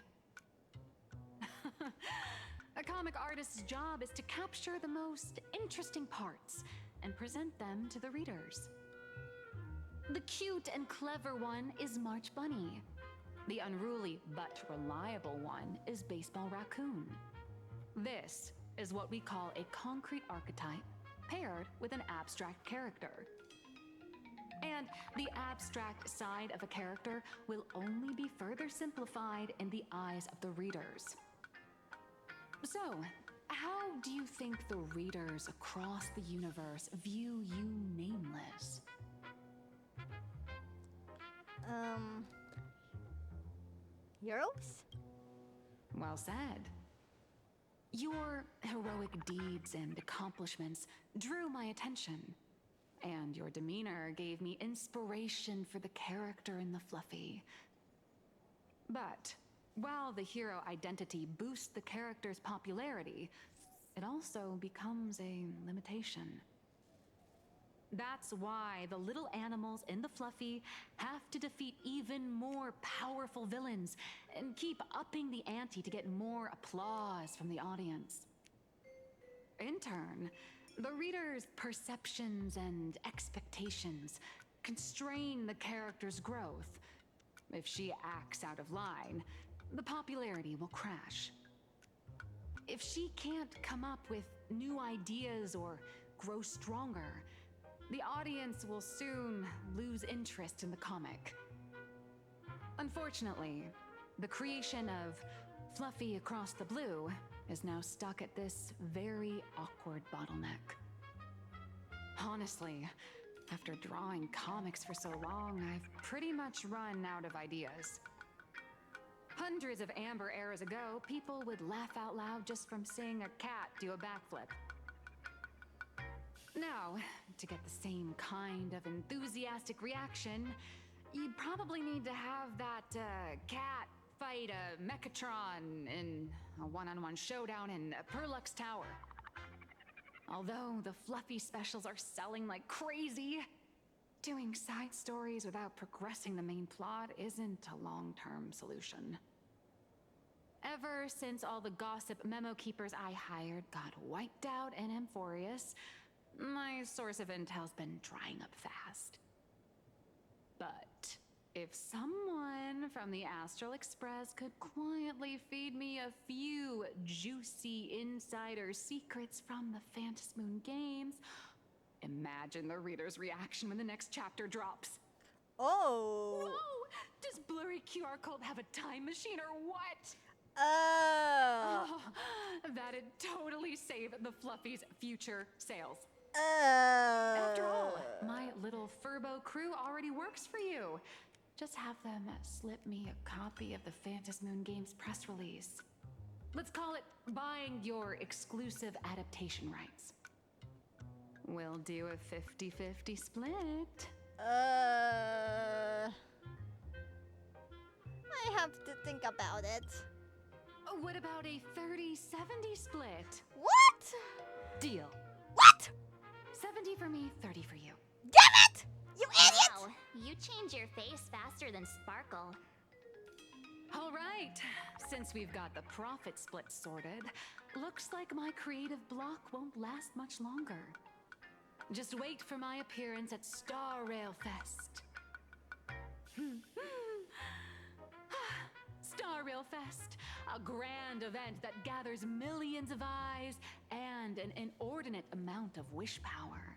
S: A comic artist's job is to capture the most interesting parts and present them to the readers. The cute and clever one is March Bunny. The unruly but reliable one is Baseball Raccoon. This is what we call a concrete archetype paired with an abstract character. And the abstract side of a character will only be further simplified in the eyes of the readers. So, how do you think the readers across the universe view you nameless?
A: Heroes?
S: Well said. Your heroic deeds and accomplishments drew my attention, and your demeanor gave me inspiration for the character in the Fluffy. But while the hero identity boosts the character's popularity, it also becomes a limitation. That's why the little animals in the Fluffy have to defeat even more powerful villains and keep upping the ante to get more applause from the audience. In turn, the reader's perceptions and expectations constrain the character's growth. If she acts out of line, the popularity will crash. If she can't come up with new ideas or grow stronger, the audience will soon lose interest in the comic. Unfortunately, the creation of Fluffy Across the Blue is now stuck at this very awkward bottleneck. Honestly, after drawing comics for so long, I've pretty much run out of ideas. Hundreds of amber eras ago, people would laugh out loud just from seeing a cat do a backflip. Now, to get the same kind of enthusiastic reaction, you'd probably need to have that cat fight a Mechatron in a one-on-one showdown in Plurk's tower. Although the Fluffy specials are selling like crazy, doing side stories without progressing the main plot isn't a long-term solution. Ever since all the gossip memo keepers I hired got wiped out in Amphorius, my source of intel's been drying up fast. But if someone from the Astral Express could quietly feed me a few juicy insider secrets from the Phantasmoon games, imagine the reader's reaction when the next chapter drops.
A: Oh!
S: Whoa! Does Blurry QR Code have a time machine or what?
A: Oh!
S: That'd totally save the Fluffy's future sales.
A: After
S: After all, my little Furbo crew already works for you. Just have them slip me a copy of the Phantasmoon Games press release. Let's call it buying your exclusive adaptation rights. We'll do a 50-50 split.
A: I have to think about it.
S: What about a 30-70 split?
A: What?
S: Deal.
A: What?
S: 70 for me, 30 for you.
A: Damn it! You idiot!
C: Wow, you change your face faster than Sparkle.
S: All right, since we've got the profit split sorted, looks like my creative block won't last much longer. Just wait for my appearance at Star Rail Fest. Star Rail Fest, a grand event that gathers millions of eyes and an inordinate amount of wish power.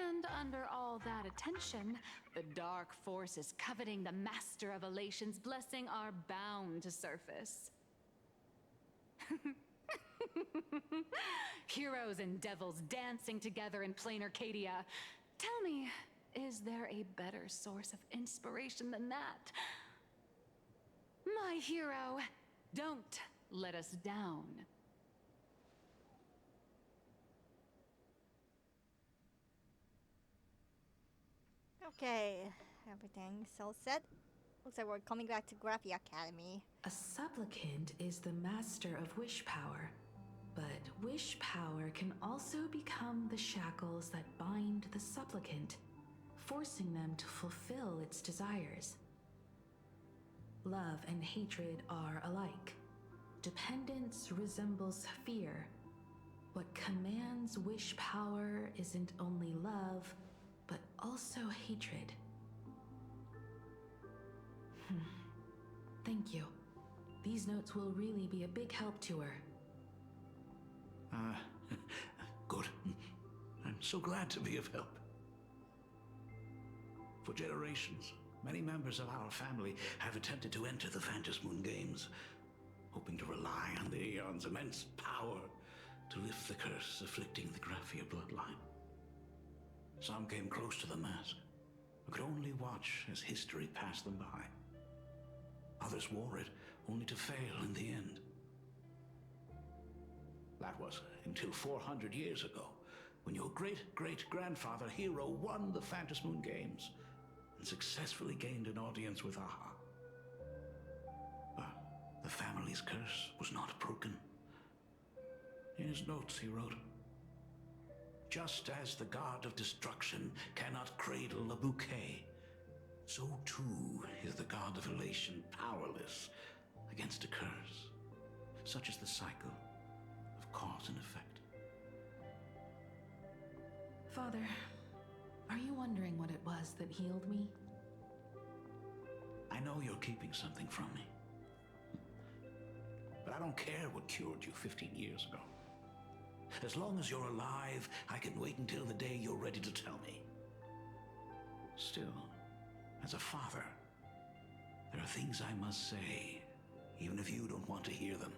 S: And under all that attention, the dark forces coveting the Master of Elation's blessing are bound to surface. Heroes and devils dancing together in plain Arcadia. Tell me,
H: Is there a better source of inspiration than that? My hero, don't let us down.
A: Okay, everything's all set. Looks like we're coming back to Graphy Academy.
T: A supplicant is the master of wish power, but wish power can also become the shackles that bind the supplicant, forcing them to fulfill its desires. Love and hatred are alike. Dependence resembles fear. What commands wish power isn't only love, but also hatred. Thank you. These notes will really be a big help to her.
U: Good. I'm so glad to be of help. For generations, many members of our family have attempted to enter the Phantasmoon Games, hoping to rely on the Aeon's immense power to lift the curse afflicting the Graphia bloodline. Some came close to the mask, but could only watch as history passed them by. Others wore it, only to fail in the end. That was until 400 years ago, when your great-great-grandfather Hero won the Phantasmoon Games and successfully gained an audience with Aha. But the family's curse was not broken. In his notes, he wrote, "Just as the god of destruction cannot cradle a bouquet, so too is the god of elation powerless against a curse. Such is the cycle of cause and effect."
T: Father, are you wondering what it was that healed me?
U: I know you're keeping something from me. But I don't care what cured you 15 years ago. As long as you're alive, I can wait until the day you're ready to tell me. Still, as a father, there are things I must say, even if you don't want to hear them.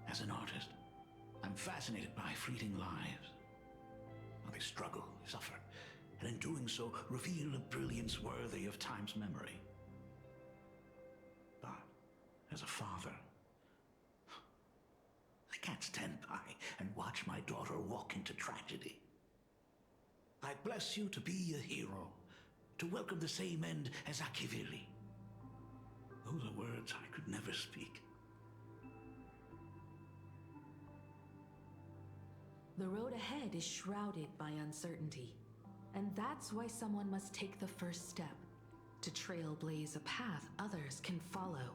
U: As an artist, I'm fascinated by fleeting lives. How they struggle, suffer, and in doing so, reveal a brilliance worthy of time's memory. But, as a father, I can't stand by and watch my daughter walk into tragedy. I bless you to be a hero, to welcome the same end as Akivili. Those are words I could never speak.
T: The road ahead is shrouded by uncertainty, and that's why someone must take the first step, to trailblaze a path others can follow.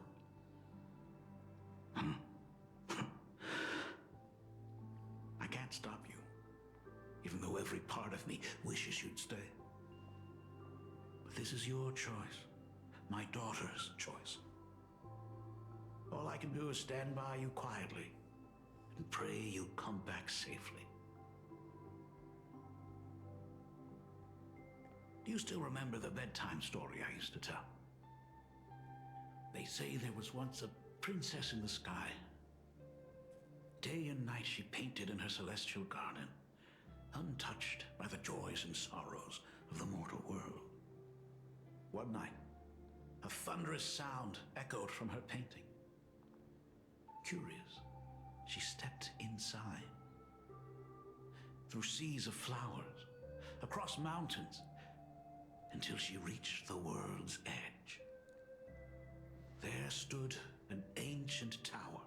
U: I can't stop you, even though every part of me wishes you'd stay. But this is your choice, my daughter's choice. All I can do is stand by you quietly and pray you come back safely. Do you still remember the bedtime story I used to tell? They say there was once a princess in the sky. Day and night she painted in her celestial garden, untouched by the joys and sorrows of the mortal world. One night, a thunderous sound echoed from her painting. Curious, she stepped inside. Through seas of flowers, across mountains, until she reached the world's edge. There stood an ancient tower,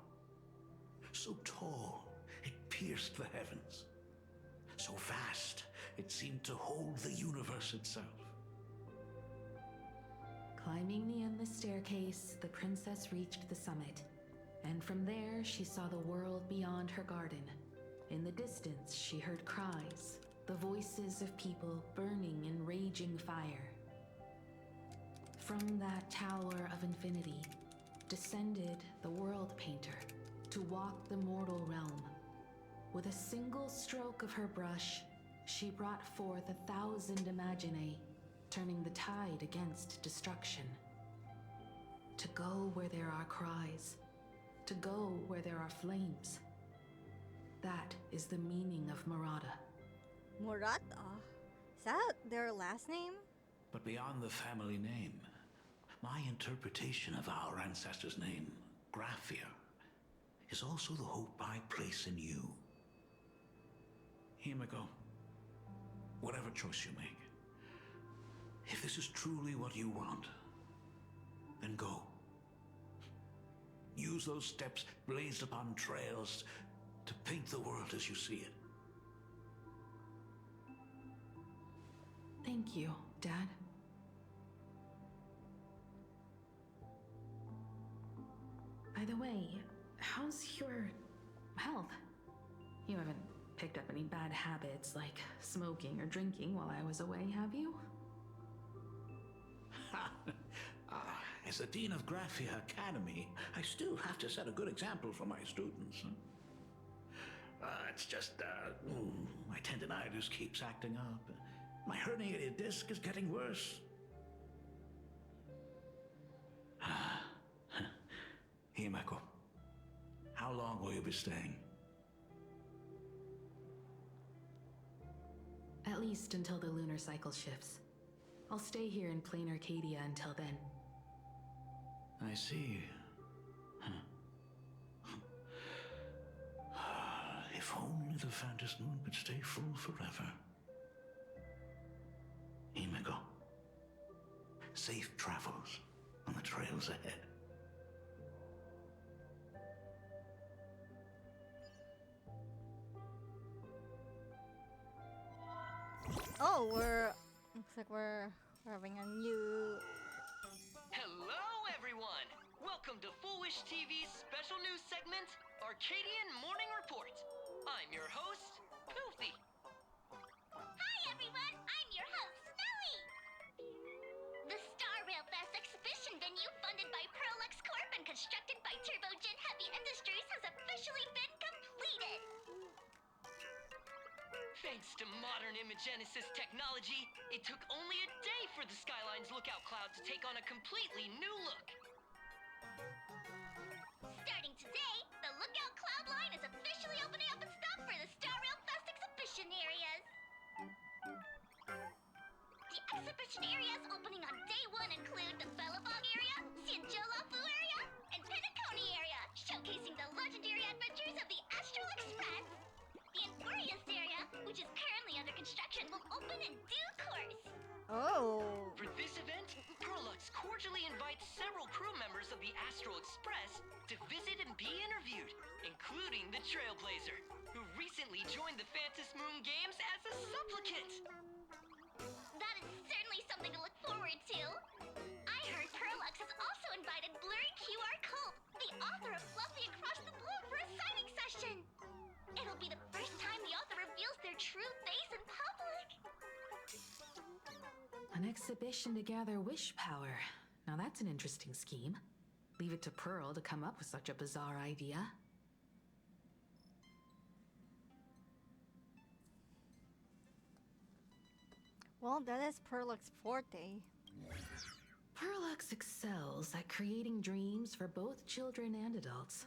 U: so tall it pierced the heavens, so vast it seemed to hold the universe itself.
T: Climbing the endless staircase, the princess reached the summit, and from there she saw the world beyond her garden. In the distance, she heard cries, the voices of people burning in raging fire. From that tower of infinity descended the world painter to walk the mortal realm. With a single stroke of her brush, she brought forth 1,000 imaginae, turning the tide against destruction. To go where there are cries, to go where there are flames. That is the meaning of Murata.
A: Murata? that their last name?
U: But beyond the family name, my interpretation of our ancestors' name, Graphia, is also the hope I place in you. Himiko, whatever choice you make, if this is truly what you want, then go. Use those steps blazed upon trails to paint the world as you see it.
T: Thank you, Dad. By the way, how's your health? You haven't picked up any bad habits like smoking or drinking while I was away, have you?
U: As the Dean of Graphia Academy, I still have to set a good example for my students. It's just, my tendinitis keeps acting up. My herniated disc is getting worse. Himeko, how long will you be staying?
T: At least until the lunar cycle shifts. I'll stay here in plain Arcadia until then.
U: I see. If only the Phantom Moon could stay full forever. Himeko, safe travels on the trails ahead.
A: Oh, looks like we're having a new...
D: Hello, everyone! Welcome to Foolish TV's special news segment, Arcadian Morning Report. I'm your host, Poofy.
C: Hi, everyone! I'm your host, Snowy! The Star Rail Fest exhibition venue funded by Plurk Corp and constructed by Turbogen Heavy Industries has officially been completed!
D: Thanks to modern imagenesis technology, it took only a day for the Skyline's lookout cloud to take on a completely new look.
C: Starting today, the Lookout Cloud line is officially opening up its stop for the Star Rail Fest exhibition areas. The exhibition areas opening on day 1 include the Bellafog area, Sinjolafu area, and Penacony area, showcasing the legendary adventures of the Astral Express. The Aquarius area, which is currently under construction, will open in due course.
A: Oh.
D: For this event, Plurk cordially invites several crew members of the Astral Express to visit and be interviewed, including the Trailblazer, who recently joined the Phantom Moon Games as a supplicant.
C: That is certainly something to look forward to. I heard Plurk has also invited Blurry QR Cult, the author of Fluffy Across the Blue, for a signing session. It'll be the first time the author reveals their true face in public.
T: An exhibition to gather wish power. Now that's an interesting scheme. Leave it to Pearl to come up with such a bizarre idea.
A: Well, that is Plurk's forte.
T: Plurk excels at creating dreams for both children and adults.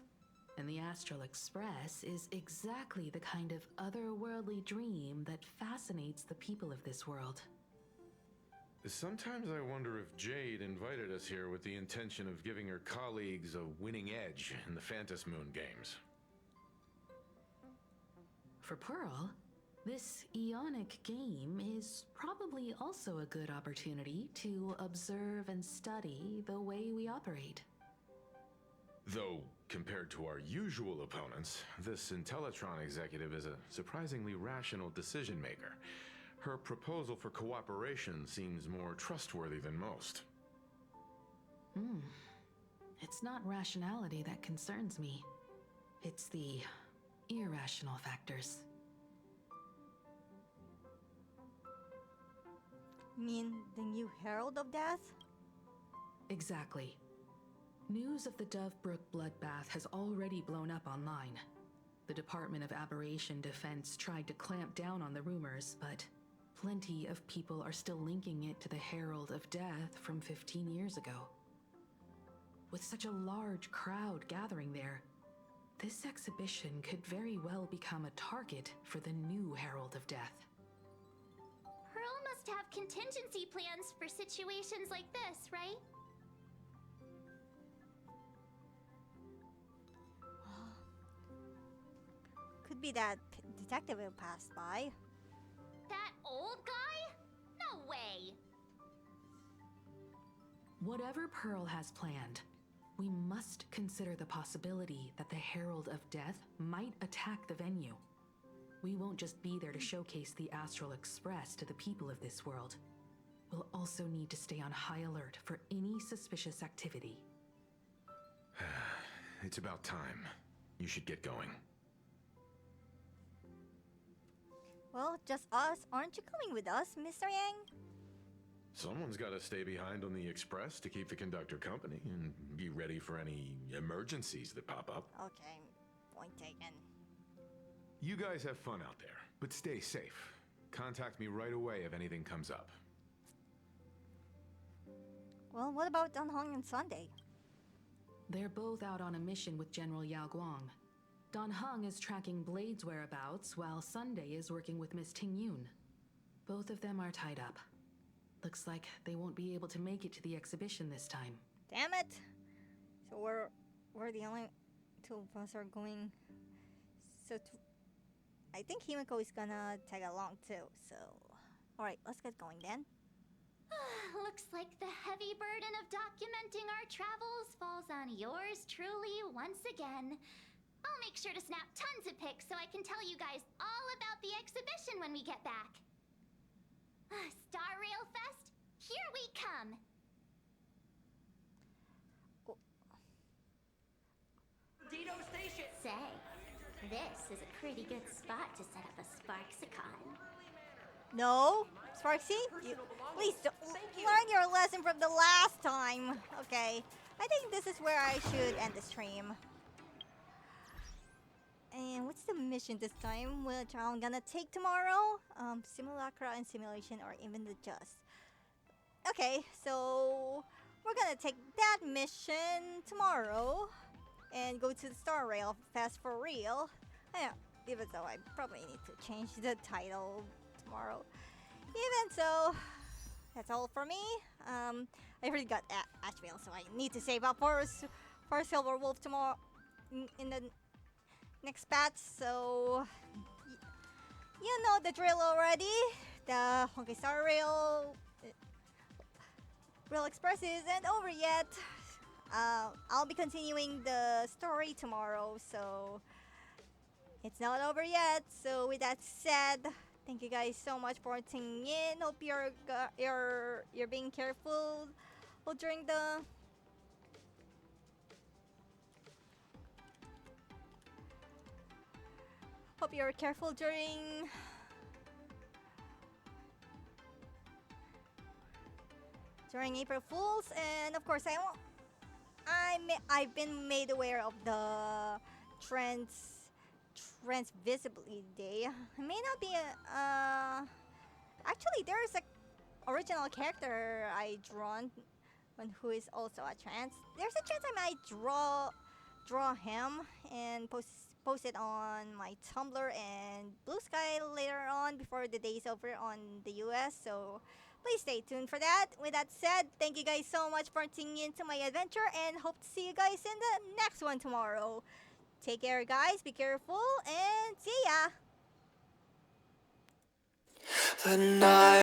T: And the Astral Express is exactly the kind of otherworldly dream that fascinates the people of this world.
V: Sometimes I wonder if Jade invited us here with the intention of giving her colleagues a winning edge in the Phantom Moon Games.
T: For Pearl, this Ionic game is probably also a good opportunity to observe and study the way we operate.
V: Though, compared to our usual opponents, this Intellitron executive is a surprisingly rational decision maker. Her proposal for cooperation seems more trustworthy than most.
T: It's not rationality that concerns me. It's the irrational factors.
A: Mean the new Herald of Death?
T: Exactly. News of the Dovebrook bloodbath has already blown up online. The Department of Aberration Defense tried to clamp down on the rumors, but plenty of people are still linking it to the Herald of Death from 15 years ago. With such a large crowd gathering there, this exhibition could very well become a target for the new Herald of Death.
C: Pearl contingency plans for situations like this, right?
A: Could be that detective who passed by.
C: That old guy? No way!
T: Whatever Pearl has planned, we must consider the possibility that the Herald of Death might attack the venue. We won't just be there to showcase the Astral Express to the people of this world. We'll also need to stay on high alert for any suspicious activity.
V: It's about time. You should get going.
A: Well, just us. Aren't you coming with us, Mr. Yang?
V: Someone's got to stay behind on the express to keep the conductor company and be ready for any emergencies that pop up.
A: Okay, point taken.
V: You guys have fun out there, but stay safe. Contact me right away if anything comes up.
A: Well, what about Dan Hong and Sunday?
T: They're both out on a mission with General Yao Guang. Dan Heng is tracking Blade's whereabouts, while Sunday is working with Miss Ting Yun. Both of them are tied up. Looks like they won't be able to make it to the exhibition this time.
A: Damn it! So we're the only two of us are going. So I think Himiko is gonna tag along too. So, all right, let's get going then.
C: Looks like the heavy burden of documenting our travels falls on yours truly once again. I'll make sure to snap tons of pics so I can tell you guys all about the exhibition when we get back. Star Rail Fest, here we come!
B: Dino Station!
O: Say, this is a pretty good spot to set up a Sparksicon.
A: No, Sparksy, please learn your lesson from the last time. Okay, I think this is where I should end the stream. And what's the mission this time, which I'm gonna take tomorrow? Simulacra and simulation, or even the just. Okay, so we're gonna take that mission tomorrow and go to the Star Rail Fest for real. Even though I probably need to change the title tomorrow. Even so, that's all for me. I already got Asheville, so I need to save up for Silver Wolf tomorrow in the next batch. So you know the drill already. The Honkai Star Rail Express isn't over yet. I'll be continuing the story tomorrow, so it's not over yet. So with that said, thank you guys so much for tuning in. Hope you're being careful during the hope you're careful during April Fools, and of course I've been made aware of the Trans Visibility Day. It may not be actually there's a original character I drawn who is also a trans. There's a chance I might draw him and post it on my Tumblr and BlueSky later on before the day is over on the US. So please stay tuned for that. With that said, thank you guys so much for tuning in to my adventure, and hope to see you guys in the next one tomorrow. Take care, guys. Be careful, and see ya.
B: The night